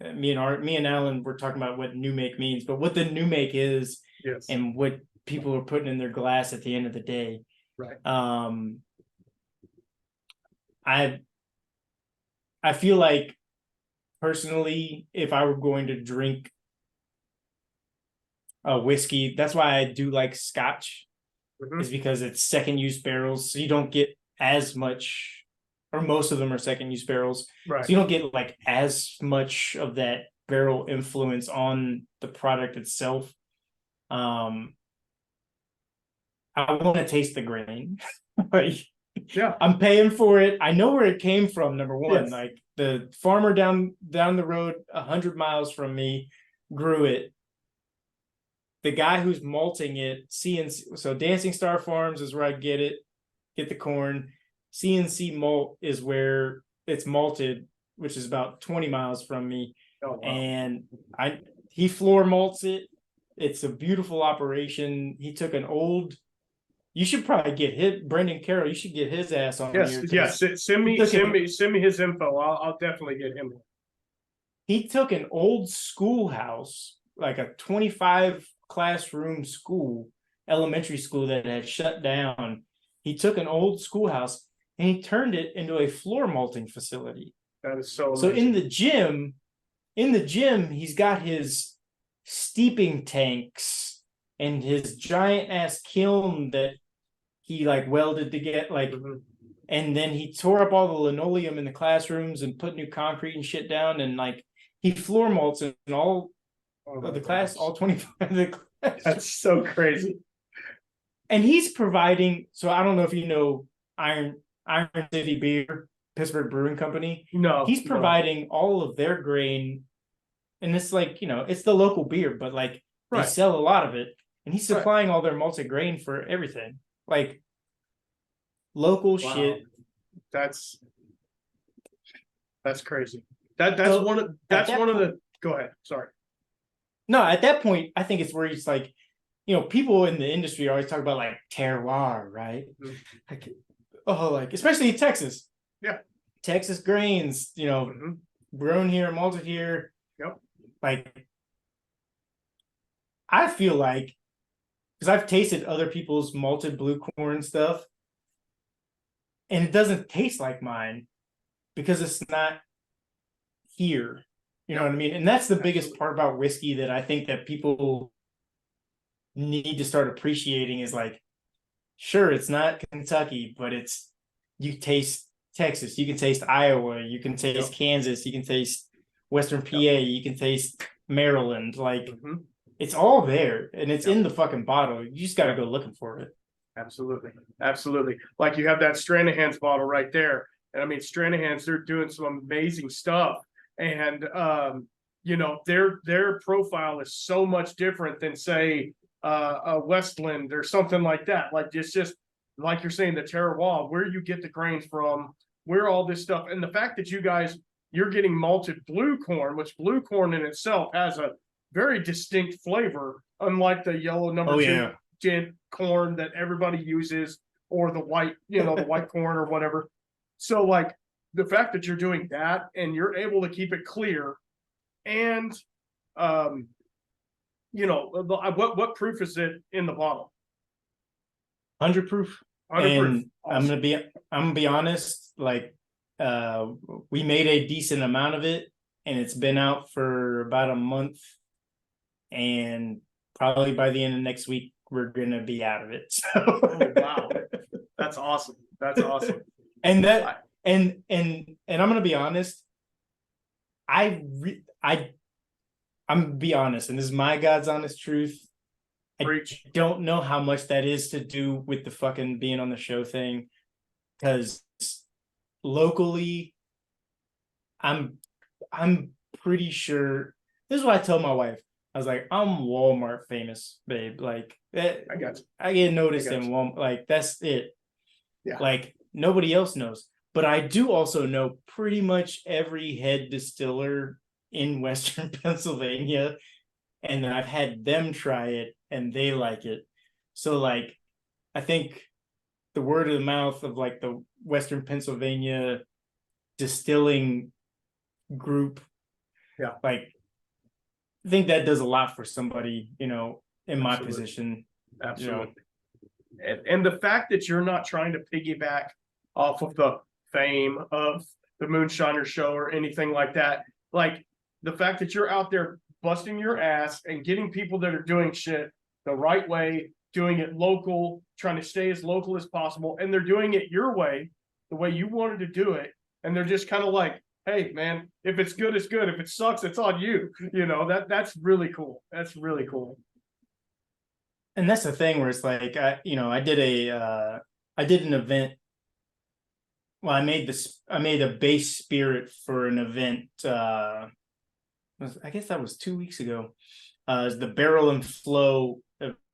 S2: and Alan were talking about what new make means, but what the new make is.
S1: Yes.
S2: And what people are putting in their glass at the end of the day.
S1: Right.
S2: I feel like, personally, if I were going to drink a whiskey, that's why I do like Scotch, is because it's second use barrels, so you don't get as much, or most of them are second use barrels,
S1: right?
S2: So you don't get like as much of that barrel influence on the product itself. I want to taste the grain. Like,
S1: yeah,
S2: I'm paying for it. I know where it came from. Number one,
S1: yes.
S2: Like, the farmer down the road 100 miles from me grew it. The guy who's malting it, so Dancing Star Farms is where I get the corn. CNC Malt is where it's malted, which is about 20 miles from me.
S1: Oh, wow.
S2: And he floor malts it. It's a beautiful operation. He took an old. You should probably get Brendan Carroll. You should get his ass on here.
S1: Yes. Send me his info. I'll definitely get him.
S2: He took an old schoolhouse, like a 25 classroom school, elementary school that had shut down. He took an old schoolhouse and he turned it into a floor malting facility.
S1: That is so amazing.
S2: So in the gym, he's got his steeping tanks and his giant ass kiln that he like welded to get like,
S1: Mhm.
S2: and then he tore up all the linoleum in the classrooms and put new concrete and shit down, and like he floor malts in all
S1: Oh
S2: of
S1: my
S2: the class,
S1: gosh.
S2: all 25 of the class.
S1: That's so crazy.
S2: And he's providing. So I don't know if you know Iron City Beer, Pittsburgh Brewing Company.
S1: No,
S2: He's providing all of their grain, and it's like, it's the local beer, but like they
S1: right,
S2: sell a lot of it, and he's
S1: right.
S2: supplying all their malted grain for everything, like local
S1: Wow.
S2: shit.
S1: That's crazy. That's
S2: So
S1: one of
S2: at that
S1: the. Go ahead. Sorry.
S2: No, at that point, I think it's where it's like, people in the industry always talk about like terroir, right?
S1: Mhm.
S2: Like, like especially in Texas.
S1: Yeah.
S2: Texas grains,
S1: Mhm.
S2: grown here, malted here.
S1: Yep.
S2: Like, I feel like, because I've tasted other people's malted blue corn stuff, and it doesn't taste like mine because it's not here. You know
S1: Yep.
S2: what I mean? And that's the biggest
S1: Absolutely.
S2: part about whiskey that I think that people need to start appreciating is like, sure, it's not Kentucky, but you taste Texas, you can taste Iowa, you can taste
S1: Yep.
S2: Kansas, you can taste Western PA,
S1: Yep.
S2: you can taste Maryland. Like,
S1: Mhm.
S2: it's all there and it's
S1: Yep.
S2: in the fucking bottle. You just got to
S1: Yep.
S2: go looking for it.
S1: Absolutely. Absolutely. Like you have that Stranahan's bottle right there. And I mean, Stranahan's, they're doing some amazing stuff. And their profile is so much different than say a Westland or something like that. Like it's just like you're saying, the terroir, where you get the grains from, where all this stuff. And the fact that you're getting malted blue corn, which blue corn in itself has a very distinct flavor, unlike the yellow number
S2: Oh
S1: two
S2: yeah.
S1: gin corn that everybody uses, or the white, the white corn or whatever. So like the fact that you're doing that and you're able to keep it clear, and what proof is it in the bottle?
S2: 100 proof.
S1: 100 proof.
S2: And
S1: Awesome.
S2: I'm gonna be honest, like, we made a decent amount of it and it's been out for about a month, and probably by the end of next week we're gonna be out of it. So
S1: Oh wow, that's awesome. That's awesome.
S2: and that and I'm gonna be honest, I'm gonna be honest, and this is my God's honest truth.
S1: Preach.
S2: I don't know how much that is to do with the fucking being on the show thing, because locally, I'm pretty sure. This is what I tell my wife. I was like, I'm Walmart famous, babe. Like,
S1: I got you.
S2: I get noticed
S1: I got
S2: in
S1: you.
S2: Walmart. Like, that's it.
S1: Yeah.
S2: Like, nobody else knows. But I do also know pretty much every head distiller in Western Pennsylvania, and I've had them try it and they like it. So like, I think the word of the mouth of like the Western Pennsylvania distilling group,
S1: Yeah.
S2: like, I think that does a lot for somebody, in my
S1: Absolutely.
S2: position.
S1: Absolutely. And the fact that you're not trying to piggyback off of the fame of the Moonshiner show or anything like that, like the fact that you're out there busting your ass and getting people that are doing shit the right way, doing it local, trying to stay as local as possible, and they're doing it your way, the way you wanted to do it, and they're just kind of like, hey man, if it's good, it's good. If it sucks, it's on you. That's really cool. That's really cool.
S2: And that's the thing where it's like, I did an event. Well, I made a base spirit for an event. I guess that was 2 weeks ago. It's the Barrel and Flow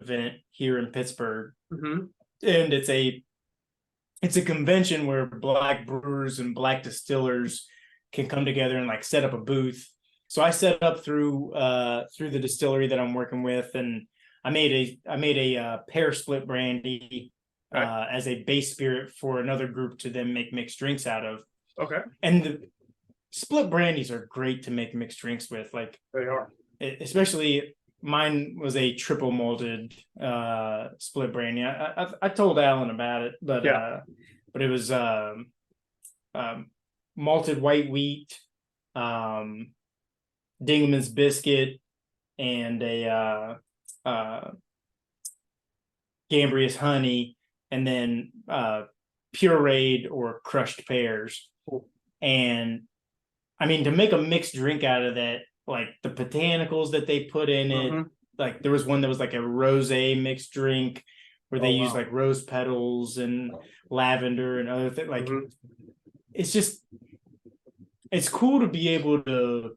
S2: event here in Pittsburgh.
S1: Mm-hmm.
S2: And it's a convention where black brewers and black distillers can come together and like set up a booth. So I set up through the distillery that I'm working with, and I made a pear split brandy as a base spirit for another group to then make mixed drinks out of.
S1: Okay.
S2: And the split brandies are great to make mixed drinks with. Like,
S1: they are.
S2: Especially mine was a triple malted split brandy. I told Alan about it, but
S1: Yeah.
S2: But it was malted white wheat, Dingman's biscuit, and a Gambrius honey, and then pureed or crushed pears. And I mean, to make a mixed drink out of that, like the botanicals that they put in it, like there was one that was like a rosé mixed drink where they use like rose petals and lavender and other things. Like it's just, it's cool to be able to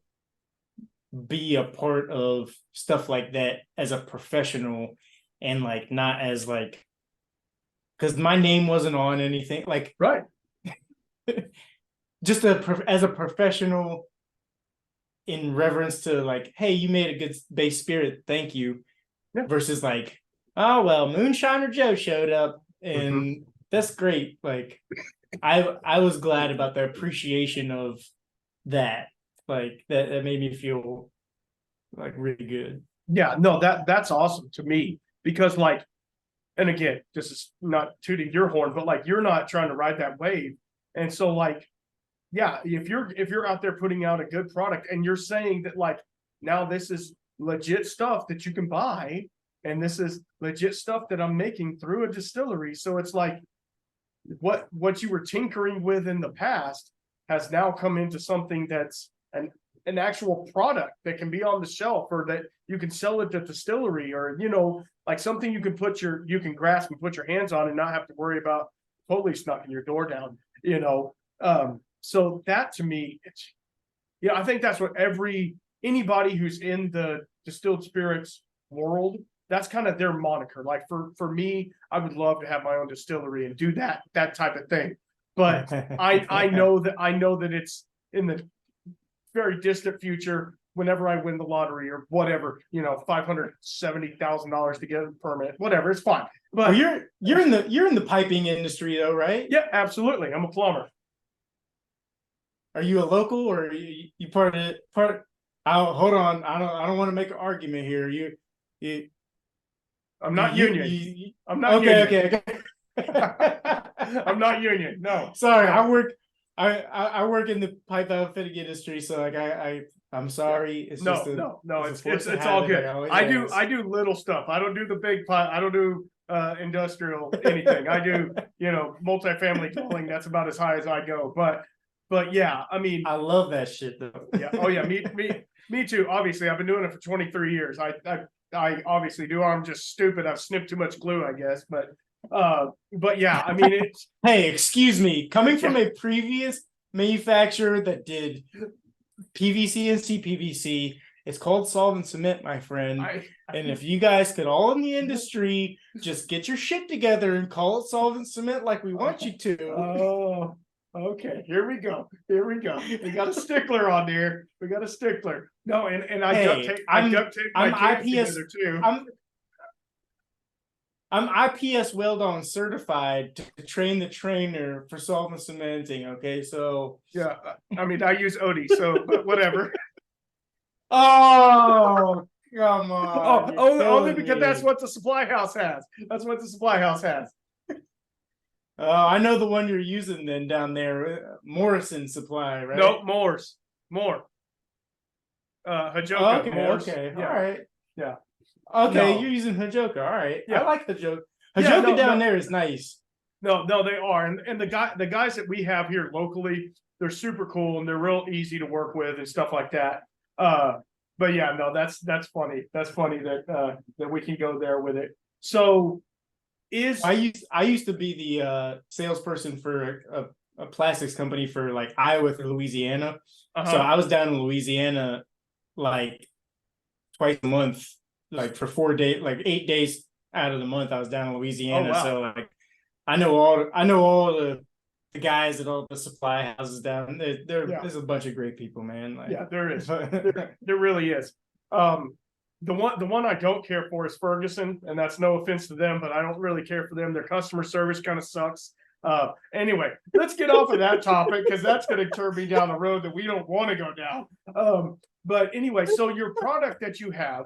S2: be a part of stuff like that as a professional, and like not as like, because my name wasn't on anything, like
S1: Right.
S2: just as a professional, in reverence to like, hey, you made a good base spirit, thank you.
S1: Yeah.
S2: Versus like, oh well, Moonshiner Joe showed up and that's great. Like I was glad about the appreciation of that. Like that made me feel like really good.
S1: Yeah, no, that's awesome to me, because like, and again, this is not tooting your horn, but like you're not trying to ride that wave. And so like, yeah, if you're out there putting out a good product and you're saying that like, now this is legit stuff that you can buy, and this is legit stuff that I'm making through a distillery. So it's like what you were tinkering with in the past has now come into something that's an actual product that can be on the shelf, or that you can sell at the distillery, or like something you can grasp and put your hands on and not have to worry about police knocking your door down. So that to me, it's, I think that's what anybody who's in the distilled spirits world, that's kind of their moniker. Like for me, I would love to have my own distillery and do that type of thing. But I know that it's in the very distant future, whenever I win the lottery or whatever, $570,000 to get a permit, whatever, it's fine. But
S2: well, you're in the piping industry though, right?
S1: Yeah, absolutely. I'm a plumber.
S2: Are you a local, or are you part of it? Hold on. I don't want to make an argument here.
S1: I'm not union. I'm not
S2: okay,
S1: union.
S2: Okay.
S1: I'm not union. No.
S2: Sorry, I work in the pipe outfitting industry, so like I'm sorry. It's
S1: no,
S2: just
S1: it's all good. I do little stuff. I don't do the big pipe. I don't do industrial anything. I do multifamily dwelling. That's about as high as I go. But yeah, I mean,
S2: I love that shit though.
S1: Yeah. Oh yeah. Me too. Obviously, I've been doing it for 23 years. I obviously do. I'm just stupid. I've snipped too much glue, I guess. But yeah, I mean, it's.
S2: Hey, excuse me. Coming from a previous manufacturer that did PVC and CPVC, it's called solvent cement, my friend. And if you guys could all in the industry just get your shit together and call it solvent cement like we want you to.
S1: Oh. Okay, here we go. We got a stickler on there. No, and I duct tape my cans together too.
S2: I'm IPS Weld-On certified to train the trainer for solvent cementing. Okay, so
S1: yeah, I mean I use Odie, so but whatever.
S2: Oh, come on!
S1: Only because that's what the supply house has.
S2: Oh, I know the one you're using then down there, Morrison Supply, right?
S1: Nope, More. Hajoka.
S2: Okay,
S1: Moores.
S2: okay,
S1: Yeah.
S2: all right.
S1: Yeah.
S2: Okay,
S1: No.
S2: You're using Hajoka. All right.
S1: Yeah.
S2: I like Hajoka. Hajoka down there is nice.
S1: No, they are. And the guys that we have here locally, they're super cool and they're real easy to work with and stuff like that. But yeah, no, that's funny. That's funny that we can go there with it. So
S2: I used to be the salesperson for a plastics company for like Iowa through Louisiana. So I was down in Louisiana like twice a month, like for 4 days, like 8 days out of the month I was down in Louisiana.
S1: Oh, wow.
S2: So like I know all the guys at all the supply houses down there. There's a bunch of great people, man. Like,
S1: yeah, there is. there really is. The one I don't care for is Ferguson, and that's no offense to them, but I don't really care for them. Their customer service kind of sucks. Anyway, let's get off of that topic because that's going to turn me down the road that we don't want to go down. But anyway, so your product that you have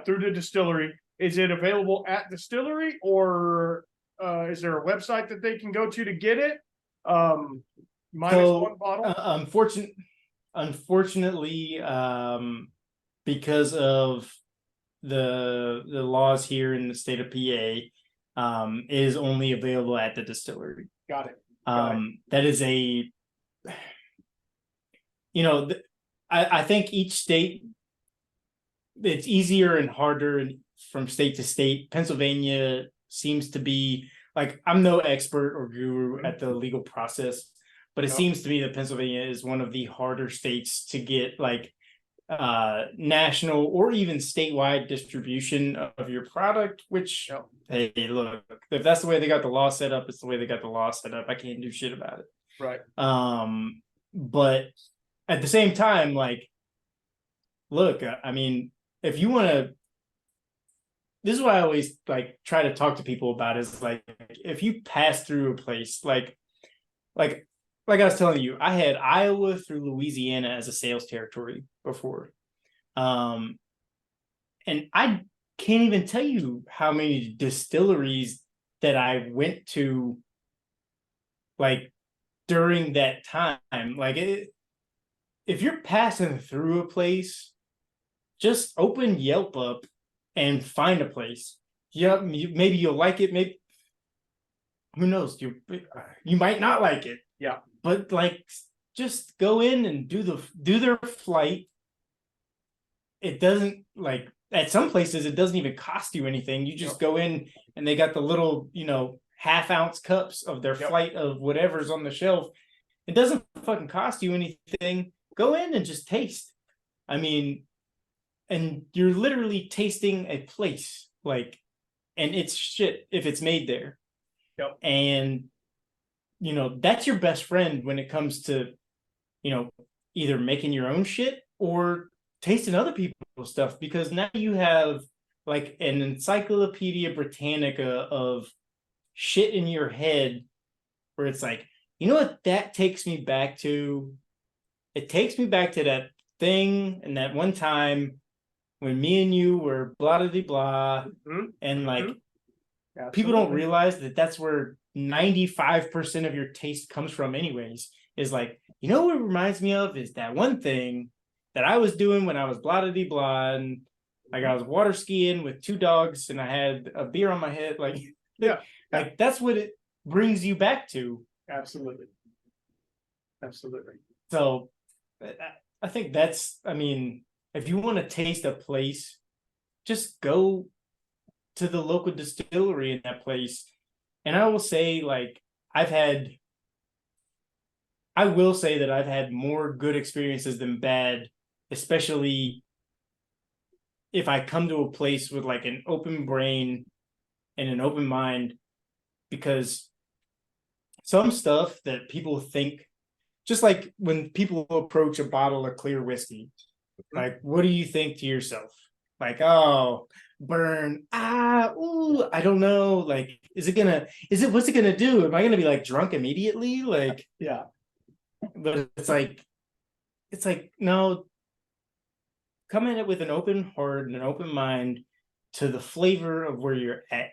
S1: through the distillery, is it available at distillery, or is there a website that they can go to get it? Minus one bottle.
S2: Unfortunately, because of the laws here in the state of PA, is only available at the distillery.
S1: Got it.
S2: That is a, I think each state, it's easier and harder from state to state. Pennsylvania seems to be, like, I'm no expert or guru at the legal process, but it seems to me that Pennsylvania is one of the harder states to get like national or even statewide distribution of your product, which, hey, look, if that's the way they got the law set up, it's the way they got the law set up. I can't do shit about it.
S1: Right.
S2: But at the same time, like, look, I mean, if you want to, this is what I always like try to talk to people about, is like, if you pass through a place like I was telling you, I had Iowa through Louisiana as a sales territory before. And I can't even tell you how many distilleries that I went to like during that time. Like, if you're passing through a place, just open Yelp up and find a place. Yeah, maybe you'll like it. Maybe, who knows? You might not like it.
S1: Yeah.
S2: But like, just go in and do their flight. It doesn't, like, at some places it doesn't even cost you anything. You just go in and they got the little, half-ounce cups of their flight of whatever's on the shelf. It doesn't fucking cost you anything. Go in and just taste. I mean, and you're literally tasting a place, like, and it's shit if it's made there.
S1: Yep.
S2: And that's your best friend when it comes to, either making your own shit or tasting other people's stuff, because now you have like an Encyclopedia Britannica of shit in your head where it's like, you know what that takes me back to? It takes me back to that thing and that one time when me and you were blah blah blah, and like, people don't realize that that's where 95% of your taste comes from anyways, is like, what it reminds me of is that one thing that I was doing when I was blah blah blah, and like I was water skiing with two dogs and I had a beer on my head, like, like that's what it brings you back to.
S1: Absolutely.
S2: So I think that's, I mean, if you want to taste a place, just go to the local distillery in that place. And I will say, like, I will say that I've had more good experiences than bad, especially if I come to a place with like an open brain and an open mind, because some stuff that people think, just like when people approach a bottle of clear whiskey, like, what do you think to yourself? Like, oh, burn, ooh, I don't know. Like, what's it gonna do? Am I gonna be like drunk immediately? Like,
S1: yeah.
S2: But it's like, no, come at it with an open heart and an open mind to the flavor of where you're at.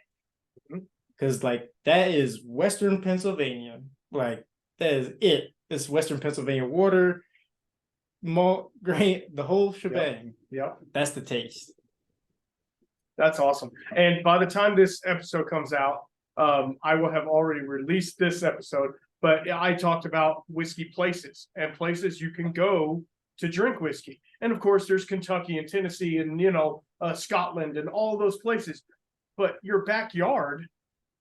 S2: Because like, that is Western Pennsylvania. Like, that is it. It's Western Pennsylvania water, malt, grain, the whole shebang.
S1: Yep.
S2: That's the taste.
S1: That's awesome. And by the time this episode comes out, I will have already released this episode, but I talked about whiskey places and places you can go to drink whiskey. And of course, there's Kentucky and Tennessee and, Scotland and all those places. But your backyard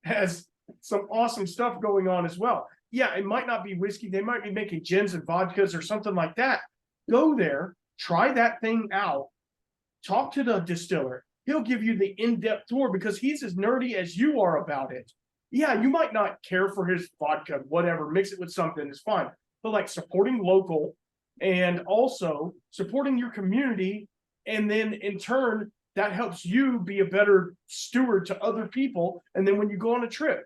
S1: has some awesome stuff going on as well. Yeah, it might not be whiskey. They might be making gins and vodkas or something like that. Go there, try that thing out, talk to the distiller. He'll give you the in-depth tour because he's as nerdy as you are about it. Yeah, you might not care for his vodka, whatever, mix it with something, it's fine. But like supporting local and also supporting your community, and then in turn, that helps you be a better steward to other people. And then when you go on a trip,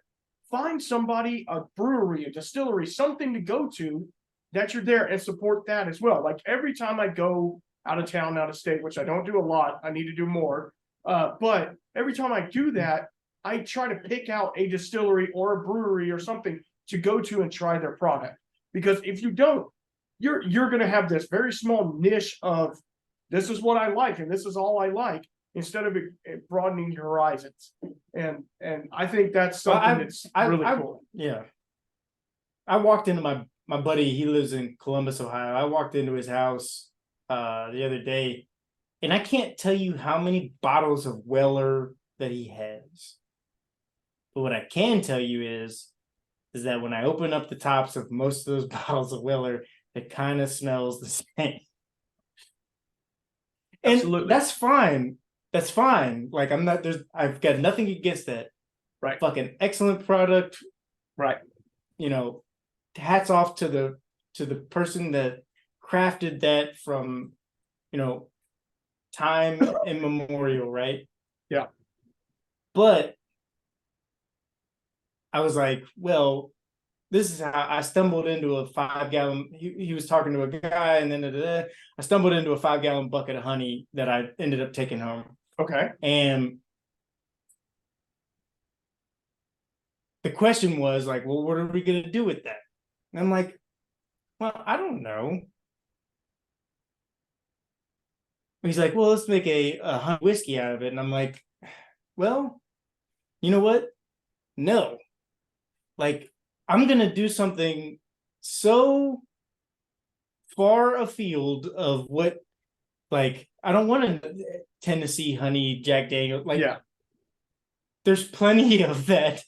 S1: find somebody, a brewery, a distillery, something to go to that you're there, and support that as well. Like every time I go out of town, out of state, which I don't do a lot, I need to do more. But every time I do that, I try to pick out a distillery or a brewery or something to go to and try their product. Because if you don't, you're going to have this very small niche of, this is what I like and this is all I like. instead of broadening your horizons. And I think that's something that's really cool.
S2: Yeah. I walked into my buddy, he lives in Columbus, Ohio. I walked into his house the other day, and I can't tell you how many bottles of Weller that he has. But what I can tell you is that when I open up the tops of most of those bottles of Weller, it kind of smells the same. And
S1: Absolutely.
S2: that's fine. That's fine. Like I've got nothing against that.
S1: Right.
S2: Fucking excellent product.
S1: Right.
S2: You know, hats off to the person that crafted that from, you know, time immemorial, right?
S1: Yeah.
S2: But I was like, well, this is how I stumbled into a 5-gallon. He was talking to a guy, and then I stumbled into a 5-gallon bucket of honey that I ended up taking home.
S1: Okay.
S2: And the question was like, well, what are we going to do with that? And I'm like, well, I don't know. He's like, well, let's make a honey whiskey out of it. And I'm like, well, you know what? No. Like, I'm going to do something so far afield of what, like, I don't want to Tennessee honey Jack Daniels. Like,
S1: yeah.
S2: There's plenty of that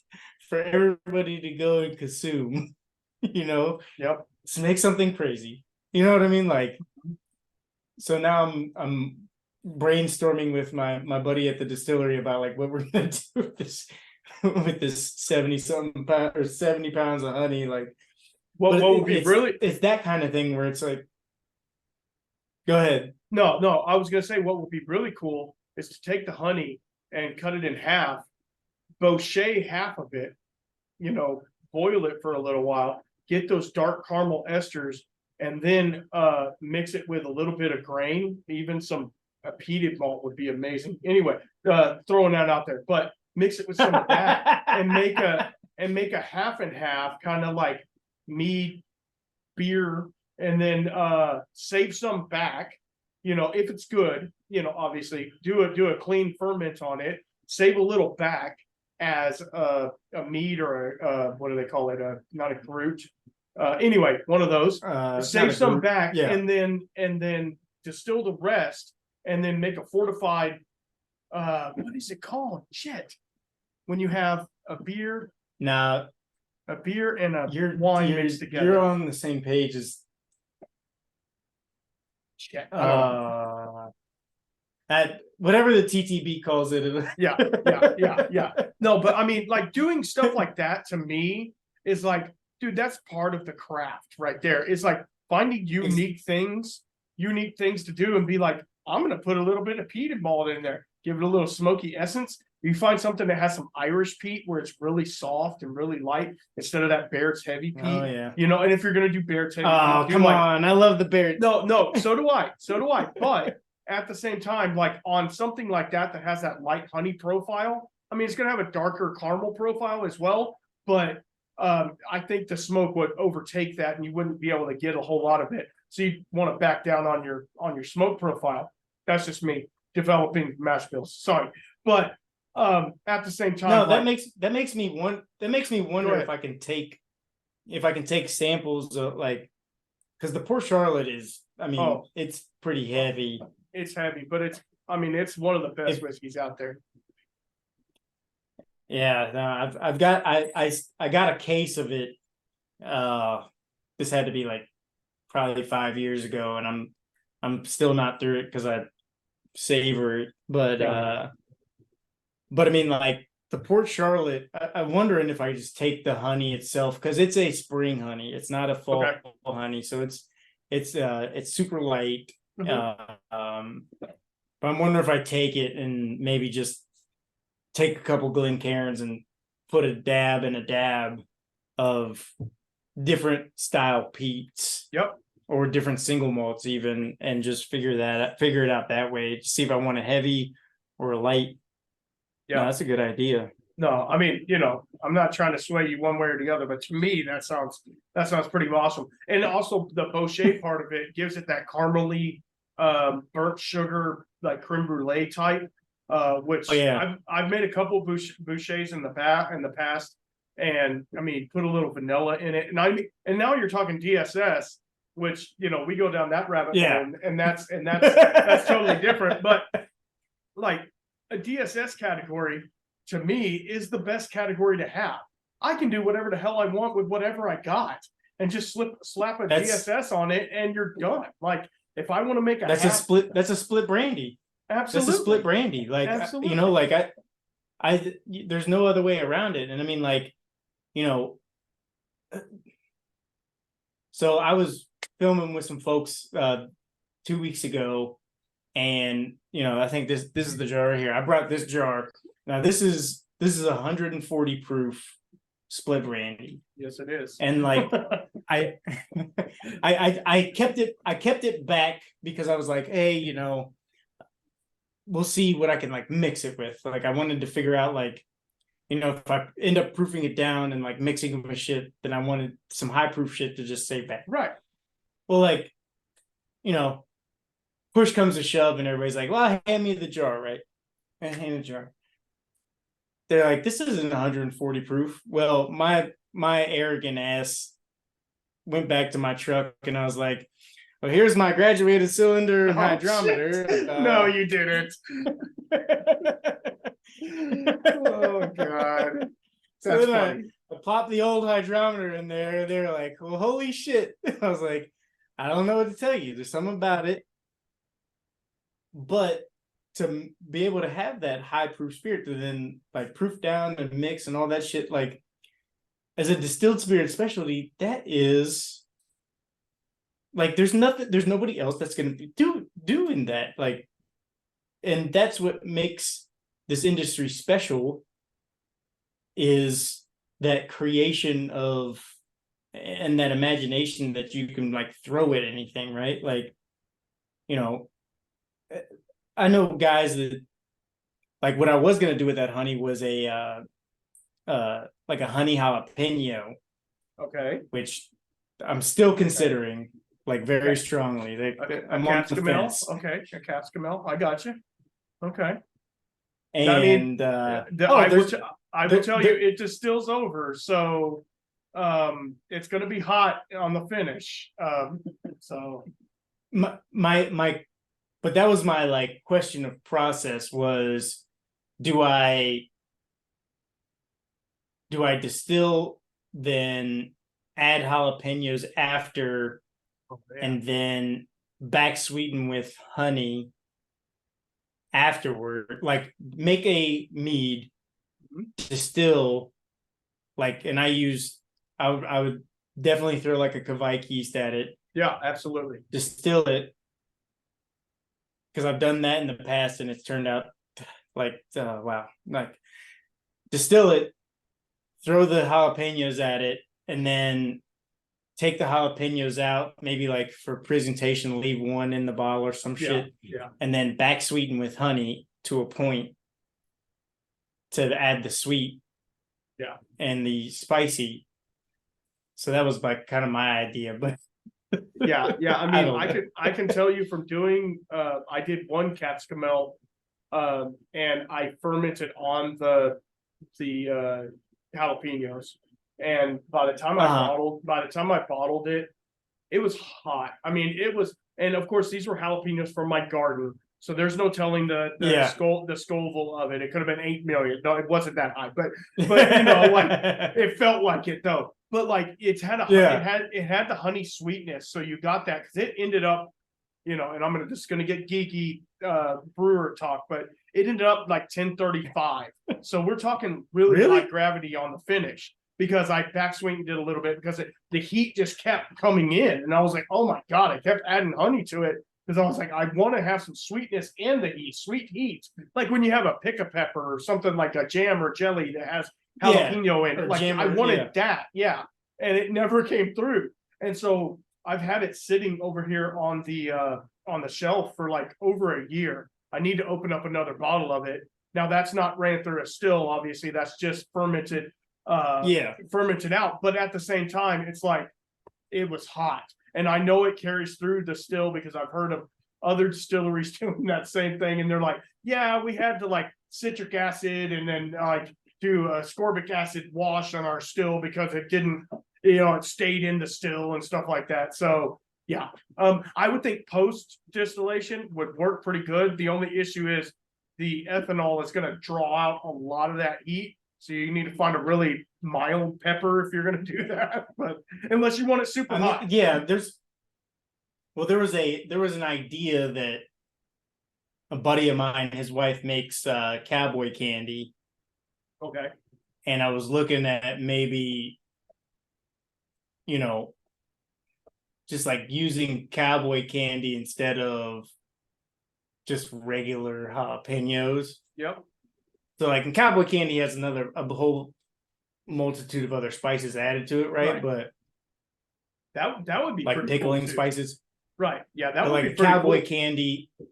S2: for everybody to go and consume, you know?
S1: Yep.
S2: To make something crazy. You know what I mean? Like, so now I'm brainstorming with my buddy at the distillery about like what we're gonna do with this 70-something pound or 70 pounds of honey. Like,
S1: what would be really,
S2: it's that kind of thing where it's like, go ahead.
S1: No, I was gonna say what would be really cool is to take the honey and cut it in half, bochet half of it, you know, boil it for a little while, get those dark caramel esters, and then mix it with a little bit of grain. Even some peated malt would be amazing. Anyway, throwing that out there, but mix it with some of that and make a half and half, kind of like mead beer, and then save some back. You know, if it's good, you know, obviously do a clean ferment on it, save a little back as a mead or a what do they call it? Not a brute. Anyway, one of those. Save some back,
S2: yeah.
S1: and then distill the rest, and then make a fortified. What is it called? Shit. When you have a beer.
S2: Now,
S1: a beer and a wine mixed together.
S2: You're on the same page as.
S1: Shit.
S2: At whatever the TTB calls it.
S1: Yeah. No, but I mean, like doing stuff like that to me is like, dude, that's part of the craft right there. It's like finding unique things to do and be like, I'm going to put a little bit of peated malt in there, give it a little smoky essence. You find something that has some Irish peat where it's really soft and really light instead of that Baird's heavy peat.
S2: Oh, yeah.
S1: You know, and if you're going to do Baird's heavy
S2: peat, come on. I love the Baird.
S1: No, so do I. But at the same time, like on something like that has that light honey profile, I mean, it's going to have a darker caramel profile as well, but I think the smoke would overtake that and you wouldn't be able to get a whole lot of it. So you want to back down on your smoke profile. That's just me developing mash bills. Sorry. But at the same time,
S2: no, that makes me wonder if I can take samples of like, because the Port Charlotte is, I mean, it's pretty heavy.
S1: It's heavy, but it's one of the best whiskeys out there.
S2: Yeah, no, I got a case of it. This had to be like probably 5 years ago, and I'm still not through it because I savor it. But I mean, like the Port Charlotte, I'm wondering if I just take the honey itself because it's a spring honey. It's not a fall honey, so it's super light.
S1: Mm-hmm.
S2: But I'm wondering if I take it and maybe just take a couple Glencairns and put a dab of different style peats.
S1: Yep.
S2: Or different single malts even, and just figure it out that way. See if I want a heavy or a light. Yeah, no, that's a good idea.
S1: No, I mean, you know, I'm not trying to sway you one way or the other, but to me, that sounds pretty awesome. And also the bochet part of it gives it that caramely, burnt sugar, like creme brulee type. which
S2: Oh, yeah.
S1: I've made a couple bouchées in the past, and I mean, put a little vanilla in it, and now you're talking DSS, which we go down that rabbit
S2: Yeah.
S1: hole, and that's totally different. But like a DSS category to me is the best category to have. I can do whatever the hell I want with whatever I got, and just slap a DSS on it, and you're done. Like if I want to make
S2: that's a split brandy.
S1: absolutely,
S2: That's a split brandy. Like
S1: absolutely,
S2: like I there's no other way around it. And I mean, like, so I was filming with some folks 2 weeks ago, and I think this is the jar here. I brought this jar. Now this is 140 proof split brandy.
S1: Yes, it is.
S2: And like I kept it back because I was like, hey, we'll see what I can like mix it with. Like I wanted to figure out like, if I end up proofing it down and like mixing it with shit, then I wanted some high proof shit to just stay back.
S1: Right.
S2: Well, like, push comes to shove and everybody's like, well, hand me the jar, right? And hand the jar. They're like, this isn't 140 proof. Well, my arrogant ass went back to my truck and I was like, well, here's my graduated cylinder and hydrometer.
S1: No, you didn't. Oh God. That's
S2: So
S1: funny.
S2: I popped the old hydrometer in there. They're like, well, holy shit. I was like, I don't know what to tell you. There's something about it. But to be able to have that high proof spirit to then like proof down and mix and all that shit, like as a distilled spirit specialty, that is like there's nobody else that's gonna be doing that. Like, and that's what makes this industry special, is that creation of and that imagination that you can like throw at anything, right? Like, I know guys that like what I was gonna do with that honey was a like a honey jalapeno,
S1: Okay.
S2: which I'm still considering like very strongly. I'm on the fence.
S1: Okay, a Capscamel. I got you. Okay.
S2: And
S1: I mean, I will tell you, it distills over, so it's going to be hot on the finish. So
S2: my but that was my like question of process was, do I distill, then add jalapenos after, and then back sweeten with honey afterward, like make a mead, distill, like, and I would definitely throw like a Kveik yeast at it.
S1: Yeah, absolutely.
S2: Distill it, because I've done that in the past and it's turned out like wow. Like distill it, throw the jalapenos at it, and then take the jalapenos out, maybe like for presentation, leave one in the bottle or some shit.
S1: Yeah.
S2: And then back sweeten with honey to a point to add the sweet.
S1: Yeah.
S2: And the spicy. So that was like kind of my idea, but
S1: yeah. I mean, I can tell you from doing I did one Capscamel and I fermented on the jalapenos. And by the time I bottled it, it was hot. I mean, it was, and of course these were jalapenos from my garden, so there's no telling the Scoville of it. It could have been 8 million. No, it wasn't that high, but like it felt like it though. But like it had it had the honey sweetness, so you got that because it ended up, and I'm just gonna get geeky brewer talk, but it ended up like 1035. So we're talking really high gravity on the finish, because I back sweetened it a little bit because the heat just kept coming in. And I was like, oh my God, I kept adding honey to it because I was like, I want to have some sweetness in the heat, sweet heat. Like when you have a pick a pepper or something like a jam or jelly that has jalapeno in it. Like I wanted that. Yeah. And it never came through. And so I've had it sitting over here on the shelf for like over a year. I need to open up another bottle of it. Now that's not ran through a still, obviously. That's just fermented out, but at the same time it's like it was hot, and I know it carries through the still because I've heard of other distilleries doing that same thing, and they're like, yeah, we had to like citric acid and then like do a ascorbic acid wash on our still because it didn't, it stayed in the still and stuff like that. So yeah, I would think post distillation would work pretty good. The only issue is the ethanol is going to draw out a lot of that heat. So you need to find a really mild pepper if you're going to do that. But unless you want it super hot.
S2: Yeah, there was an idea that a buddy of mine, his wife makes cowboy candy.
S1: Okay.
S2: And I was looking at maybe, just like using cowboy candy instead of just regular jalapenos.
S1: Yep.
S2: So like, and cowboy candy has a whole multitude of other spices added to it, right? But
S1: that would be
S2: like pickling
S1: cool
S2: spices,
S1: right? Yeah, that would
S2: like
S1: be
S2: a cowboy
S1: cool.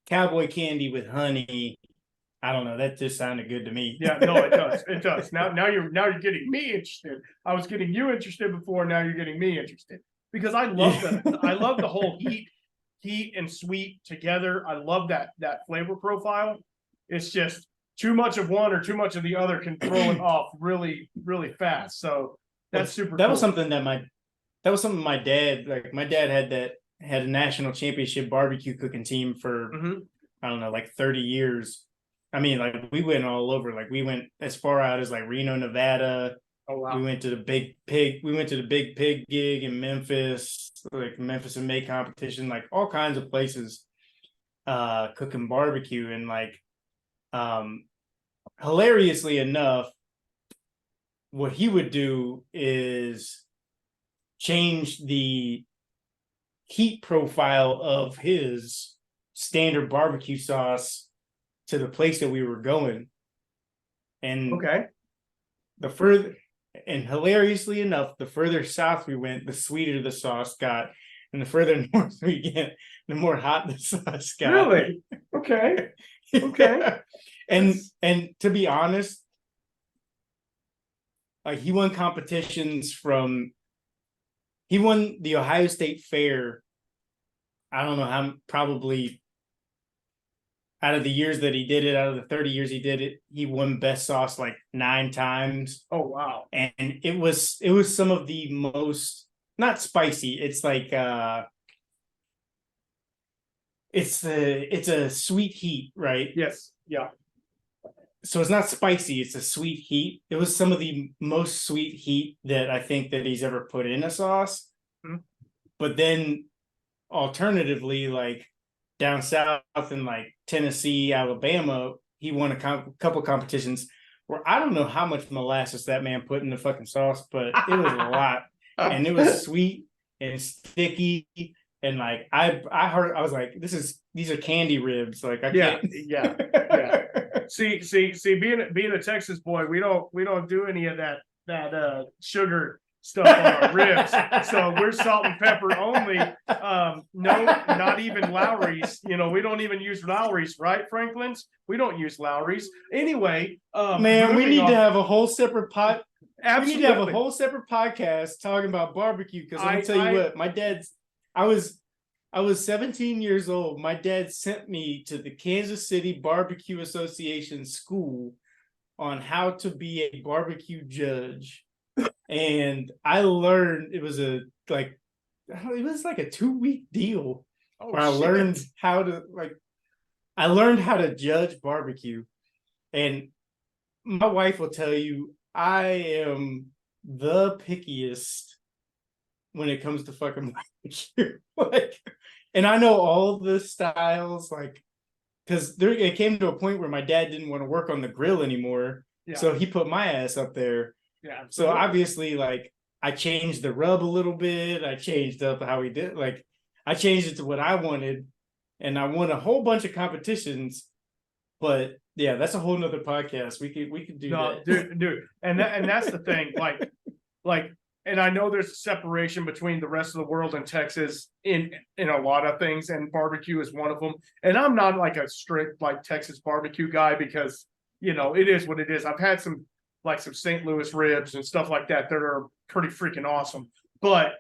S2: cowboy candy with honey. I don't know. That just sounded good to me.
S1: Yeah, no, it does. It does. Now you're getting me interested. I was getting you interested before. Now you're getting me interested because I love the whole heat and sweet together. I love that flavor profile. It's just too much of one or too much of the other can throw it off really, really fast. So that's super.
S2: That was something my dad, like my dad had a national championship barbecue cooking team for I don't know, like 30 years. I mean, like we went all over. Like we went as far out as like Reno, Nevada.
S1: Oh wow.
S2: We went to the Big Pig gig in Memphis, like Memphis and May competition, like all kinds of places cooking barbecue. And like hilariously enough, what he would do is change the heat profile of his standard barbecue sauce to the place that we were going. And
S1: okay.
S2: Hilariously enough, the further south we went, the sweeter the sauce got. And the further north we get, the more hot the sauce got.
S1: Really? Okay. Okay.
S2: And to be honest, like he won the Ohio State Fair. I don't know how, probably out of the years that he did it, out of the 30 years he did it, he won best sauce like 9 times.
S1: Oh wow.
S2: And it was some of the most, not spicy, it's like it's a sweet heat, right?
S1: Yes. Yeah.
S2: So it's not spicy, it's a sweet heat. It was some of the most sweet heat that I think that he's ever put in a sauce.
S1: Mm-hmm.
S2: But then alternatively, like down south in like Tennessee, Alabama, he won a couple competitions where I don't know how much molasses that man put in the fucking sauce, but it was a lot. And it was sweet and sticky. And like I was like, these are candy ribs. Like I can't.
S1: Yeah. See, being a Texas boy, we don't do any of that sugar stuff on our ribs. So we're salt and pepper only. No, not even Lowry's. We don't even use Lowry's, right, Franklin's? We don't use Lowry's. Anyway,
S2: man, we need to have a whole separate
S1: Absolutely.
S2: We need to have a whole separate podcast talking about barbecue, because I'm gonna tell you what, my dad's I was 17 years old. My dad sent me to the Kansas City Barbecue Association school on how to be a barbecue judge. And I learned it was like a 2-week deal where I learned how to judge barbecue. And my wife will tell you I am the pickiest when it comes to fucking barbecue. Like, and I know all the styles, like, because it came to a point where my dad didn't want to work on the grill anymore. Yeah. So he put my ass up there. Yeah. So obviously, like, I changed the rub a little bit. I changed up how he did. Like, I changed it to what I wanted, and I won a whole bunch of competitions. But yeah, that's a whole nother podcast. We could do that,
S1: dude. And that's the thing. Like, and I know there's a separation between the rest of the world and Texas in a lot of things, and barbecue is one of them. And I'm not like a strict like Texas barbecue guy, because it is what it is. I've had some St. Louis ribs and stuff like that are pretty freaking awesome. But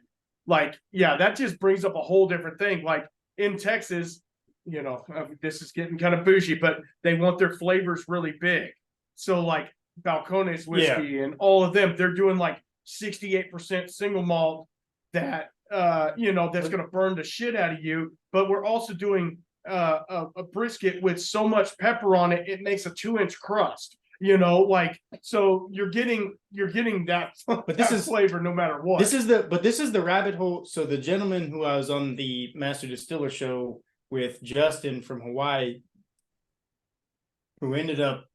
S1: like, yeah, that just brings up a whole different thing. Like in Texas, this is getting kind of bougie, but they want their flavors really big. So like Balcones whiskey and all of them, they're doing like 68% single malt that that's going to burn the shit out of you. But we're also doing a brisket with so much pepper on it, it makes a 2-inch crust. So you're getting that, but this is flavor no matter what.
S2: This is the rabbit hole. So the gentleman who I was on the Master Distiller show with, Justin from Hawaii, who ended up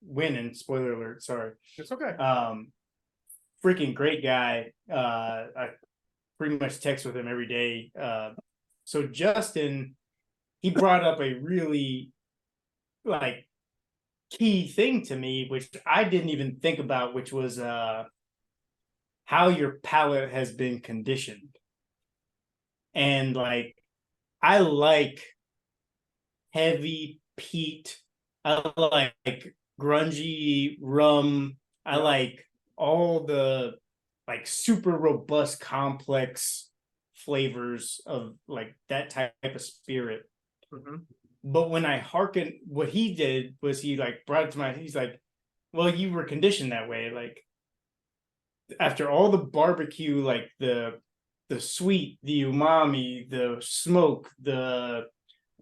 S2: winning, spoiler alert, sorry.
S1: It's okay.
S2: Freaking great guy. I pretty much text with him every day. So Justin, he brought up a really like key thing to me, which I didn't even think about, which was how your palate has been conditioned. And like, I like heavy peat, I like grungy rum, I like all the like super robust complex flavors of like that type of spirit. But when I hearken, what he did was he like brought it to mind. He's like, well, you were conditioned that way. Like after all the barbecue, like the sweet, the umami, the smoke, the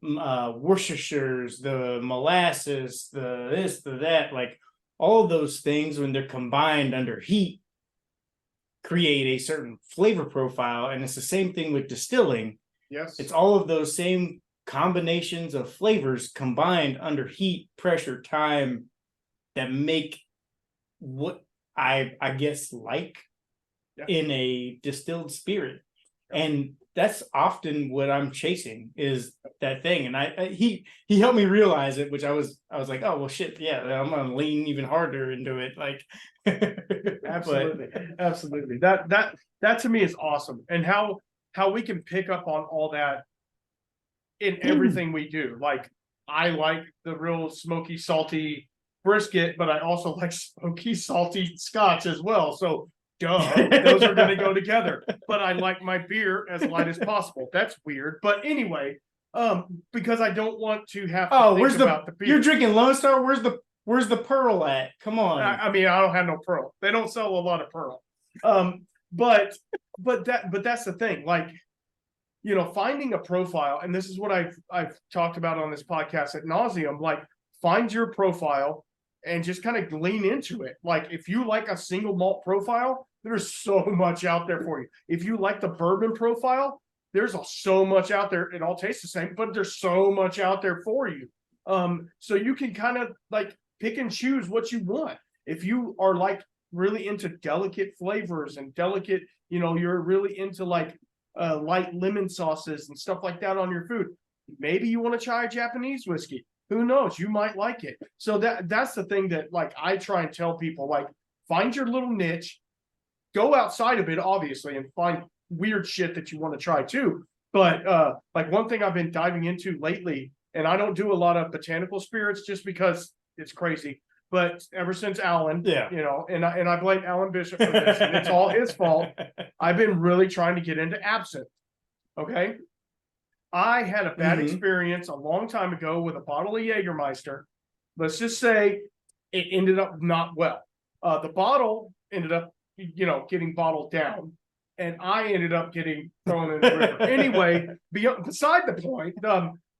S2: Worcestershires, the molasses, the this, the that, like all those things when they're combined under heat create a certain flavor profile. And it's the same thing with distilling.
S1: Yes.
S2: It's all of those same combinations of flavors combined under heat, pressure, time that make what I guess like in a distilled spirit. And that's often what I'm chasing, is that thing. And he helped me realize it, which I was like, oh well shit, yeah, I'm gonna lean even harder into it. Like
S1: absolutely. That to me is awesome. And how we can pick up on all that in everything we do. Like I like the real smoky, salty brisket, but I also like smoky, salty scotch as well. So those are going to go together. But I like my beer as light as possible. That's weird. But anyway, because I don't want to have to think about the beer.
S2: You're drinking Lone Star? Where's the Pearl at? Come on.
S1: I mean, I don't have no Pearl. They don't sell a lot of Pearl. But that's the thing. Like, finding a profile, and this is what I've talked about on this podcast ad nauseum. Like, find your profile and just kind of lean into it. Like, if you like a single malt profile, there's so much out there for you. If you like the bourbon profile, there's so much out there. It all tastes the same, but there's so much out there for you. So you can kind of like pick and choose what you want. If you are like really into delicate flavors and delicate, you're really into like light lemon sauces and stuff like that on your food, maybe you want to try a Japanese whiskey. Who knows? You might like it. So that's the thing that like I try and tell people, like, find your little niche, go outside of it, obviously, and find weird shit that you want to try too. But like one thing I've been diving into lately, and I don't do a lot of botanical spirits just because it's crazy. But ever since Alan, and I blame Alan Bishop for this, and it's all his fault. I've been really trying to get into absinthe. Okay. I had a bad experience a long time ago with a bottle of Jägermeister. Let's just say it ended up not well. The bottle ended up, getting bottled down, and I ended up getting thrown in the river. Anyway, beside the point,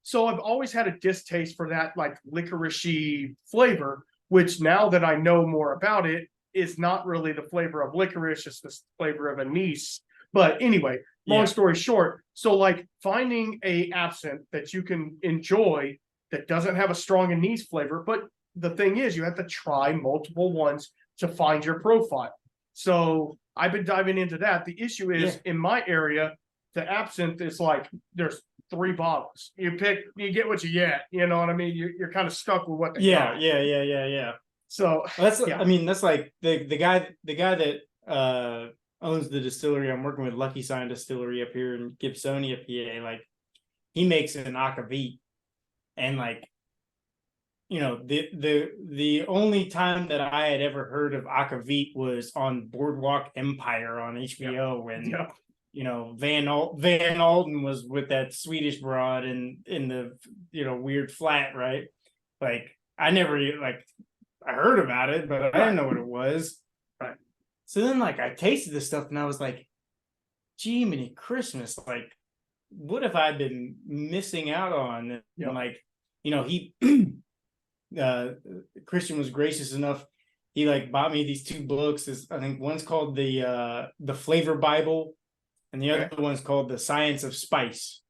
S1: so I've always had a distaste for that like licorice-y flavor, which now that I know more about it, is not really the flavor of licorice, it's the flavor of anise. But anyway, long story short, so like finding a absinthe that you can enjoy that doesn't have a strong anise flavor, but the thing is you have to try multiple ones to find your profile. So I've been diving into that. The issue is in my area, the absinthe is like there's 3 bottles. You get what you get. You know what I mean? You're kind of stuck with what they got.
S2: Yeah.
S1: So
S2: I mean, that's like the guy that owns the distillery I'm working with, Lucky Sign Distillery up here in Gibsonia, PA. Like, he makes an akavit, and like, the only time that I had ever heard of akavit was on Boardwalk Empire on HBO when Van Alden was with that Swedish broad in the weird flat, right? Like I never like I heard about it, but I didn't know what it was.
S1: Right.
S2: So then like I tasted this stuff and I was like, gee, many Christmas, like what have I been missing out on? And like, he Christian was gracious enough. He like bought me these 2 books. I think one's called the Flavor Bible, and the other one's called The Science of Spice.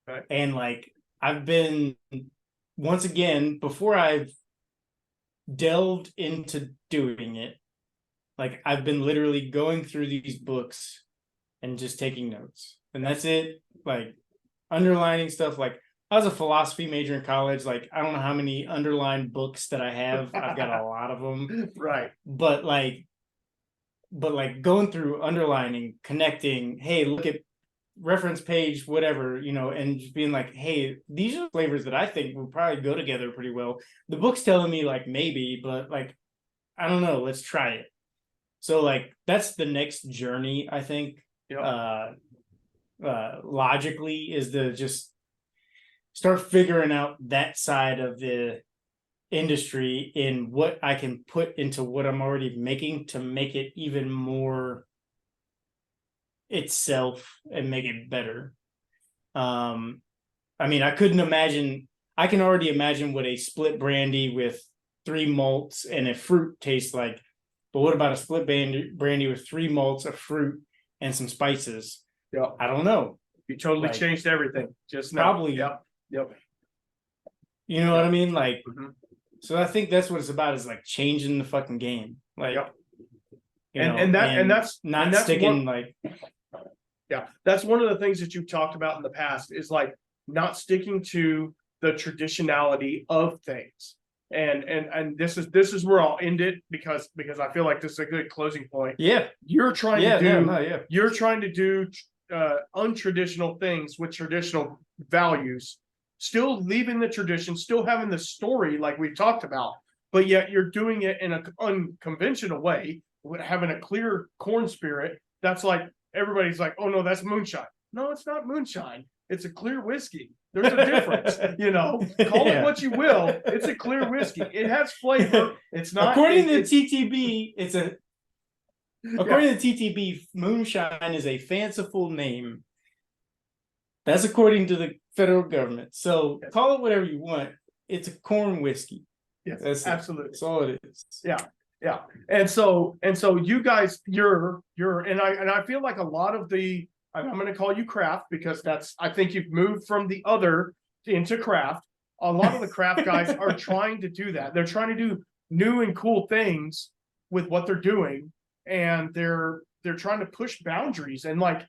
S1: Right.
S2: And like I've been, once again, before I've delved into doing it, like I've been literally going through these books and just taking notes. And that's it. Like underlining stuff. Like I was a philosophy major in college. Like I don't know how many underlined books that I have. I've got a lot of them.
S1: Right.
S2: But like going through underlining, connecting, hey, look at reference page, whatever, and just being like, hey, these are flavors that I think will probably go together pretty well. The book's telling me like maybe, but like I don't know, let's try it. So like that's the next journey, I think. Logically is to just start figuring out that side of the industry in what I can put into what I'm already making to make it even more itself and make it better. I mean, I can already imagine what a split brandy with 3 malts and a fruit tastes like. But what about a split brandy with 3 malts, a fruit, and some spices?
S1: Yeah.
S2: I don't know.
S1: You totally changed everything just now.
S2: Probably.
S1: Yep.
S2: You know what I mean? Like, so I think that's what it's about, is like changing the fucking game. Like,
S1: that's
S2: sticking
S1: that's one of the things that you've talked about in the past, is like not sticking to the traditionality of things. And this is where I'll end it, because I feel like this is a good closing point.
S2: Yeah.
S1: You're trying to do untraditional things with traditional values, still leaving the tradition, still having the story like we've talked about, but yet you're doing it in an unconventional way, having a clear corn spirit. That's like, everybody's like, oh no, that's moonshine. No, it's not moonshine. It's a clear whiskey. There's a difference, call it what you will. It's a clear whiskey. It has flavor. It's not.
S2: According to TTB, according to TTB, moonshine is a fanciful name. That's according to the federal government. So call it whatever you want. It's a corn whiskey.
S1: Yes,
S2: that's
S1: absolutely.
S2: That's all it is.
S1: Yeah. And so you guys, I feel like a lot of the, I'm going to call you craft, because I think you've moved from the other into craft. A lot of the craft guys are trying to do that. They're trying to do new and cool things with what they're doing. And they're trying to push boundaries, and like,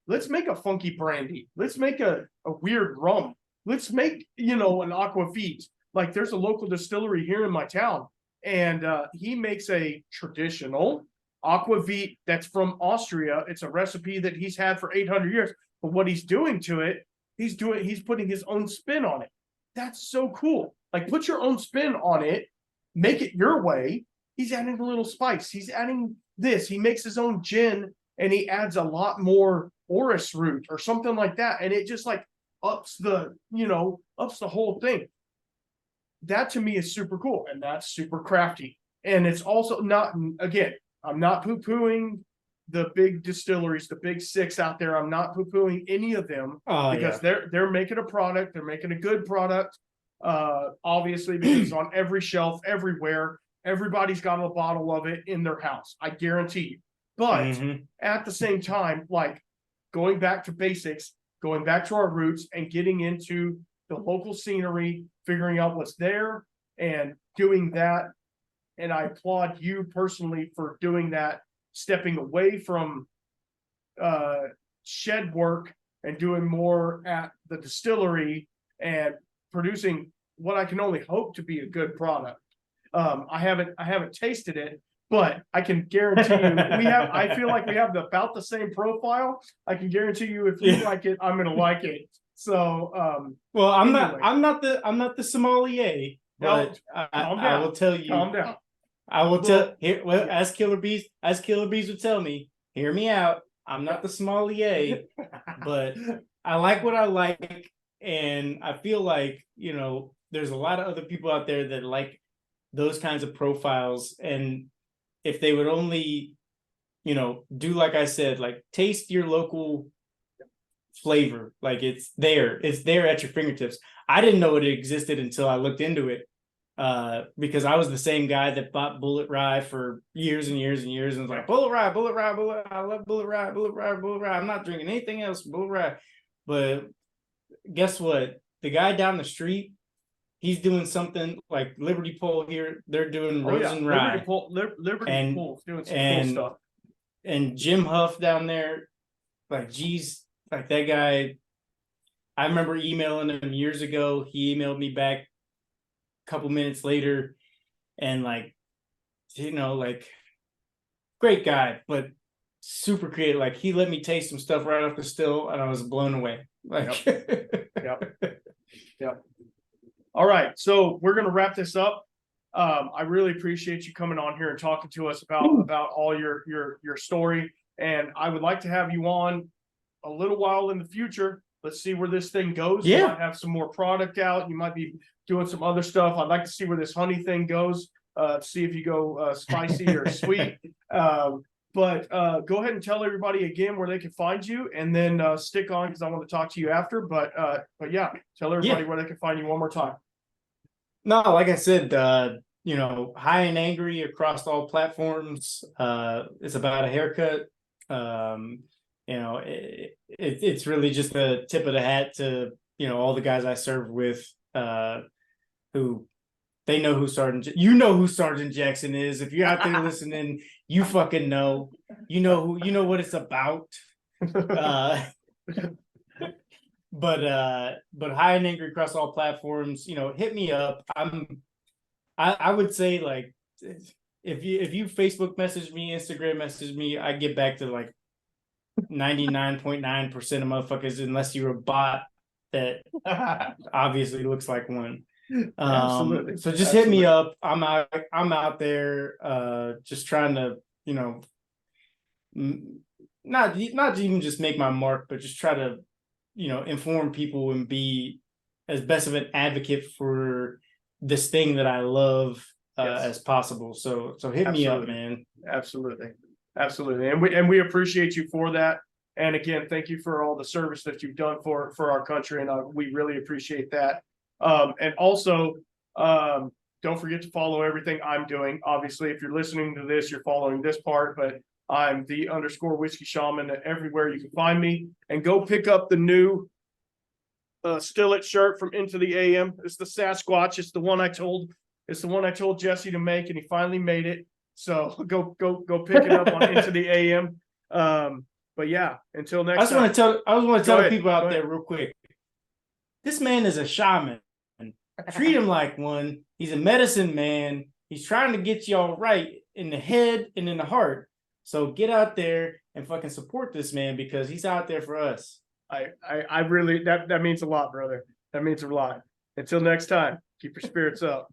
S1: let's make a funky brandy. Let's make a weird rum. Let's make, an aquavit. Like there's a local distillery here in my town, and he makes a traditional aquavit that's from Austria. It's a recipe that he's had for 800 years. But what he's doing to it, he's putting his own spin on it. That's so cool. Like, put your own spin on it, make it your way. He's adding a little spice. He's adding this. He makes his own gin, and he adds a lot more orris root or something like that. And it just like ups the whole thing. That to me is super cool, and that's super crafty. And it's also not, again, I'm not poo-pooing the big distilleries, the big 6 out there. I'm not poo-pooing any of them, because they're making a product. They're making a good product. Obviously, because it's on every shelf, everywhere. Everybody's got a bottle of it in their house. I guarantee you. But at the same time, like going back to basics, going back to our roots, and getting into the local scenery, figuring out what's there and doing that. And I applaud you personally for doing that, stepping away from shed work and doing more at the distillery and producing what I can only hope to be a good product. I haven't tasted it, but I can guarantee you I feel like we have about the same profile. I can guarantee you, if you like it, I'm gonna like it. So
S2: well, I'm not the sommelier, but I will tell you.
S1: Calm down.
S2: I will tell here. Well, as Killer Bees would tell me, hear me out. I'm not the sommelier, but I like what I like. And I feel like, there's a lot of other people out there that like those kinds of profiles. And if they would only, do like I said, like taste your local flavor, like it's there at your fingertips. I didn't know it existed until I looked into it, because I was the same guy that bought Bullet Rye for years and years and years, and was like, Bullet Rye, Bullet Rye, I love Bullet Rye, Bullet Rye, Bullet Rye. I'm not drinking anything else, Bullet Rye. But guess what? The guy down the street, he's doing something like Liberty Pole here. They're doing Rose and Rye.
S1: Liberty Pole's doing some cool stuff.
S2: And Jim Huff down there, like, geez, like that guy. I remember emailing him years ago. He emailed me back a couple minutes later, and like great guy, but super creative. Like, he let me taste some stuff right off the still, and I was blown away. Like,
S1: Yep. All right, so we're gonna wrap this up. I really appreciate you coming on here and talking to us about all your story, and I would like to have you on a little while in the future. Let's see where this thing goes.
S2: Yeah.
S1: You might have some more product out. You might be doing some other stuff. I'd like to see where this honey thing goes. See if you go spicy or sweet. But go ahead and tell everybody again where they can find you, and then stick on because I want to talk to you after. But yeah, tell everybody where they can find you one more time.
S2: No, like I said, High and Angry across all platforms. It's about a haircut. It's really just the tip of the hat to all the guys I served with, who they know who Sergeant. You know who Sergeant Jackson is. If you're out there listening, you fucking know. You know what it's about. But High and Angry across all platforms. Hit me up. I would say, like, if you Facebook message me, Instagram message me, I get back to like 99.9% of motherfuckers, unless you're a bot that obviously looks like one.
S1: Absolutely.
S2: So just hit me up. I'm out there, just trying to, not even just make my mark, but just try to, inform people and be as best of an advocate for this thing that I love as possible. So hit me up, man. Absolutely.
S1: And we appreciate you for that. And again, thank you for all the service that you've done for our country, and we really appreciate that. And also, don't forget to follow everything I'm doing. Obviously, if you're listening to this, you're following this part, but I'm _whiskey shaman everywhere you can find me. And go pick up the new Stillet shirt from Into the AM. It's the Sasquatch. It's the one I told Jesse to make, and he finally made it. So go pick it up on Into the AM. But yeah, until next time.
S2: I want to tell people out there real quick. This man is a shaman. Treat him like one. He's a medicine man. He's trying to get y'all right in the head and in the heart. So get out there and fucking support this man, because he's out there for us.
S1: I really, that means a lot, brother. That means a lot. Until next time, keep your spirits up.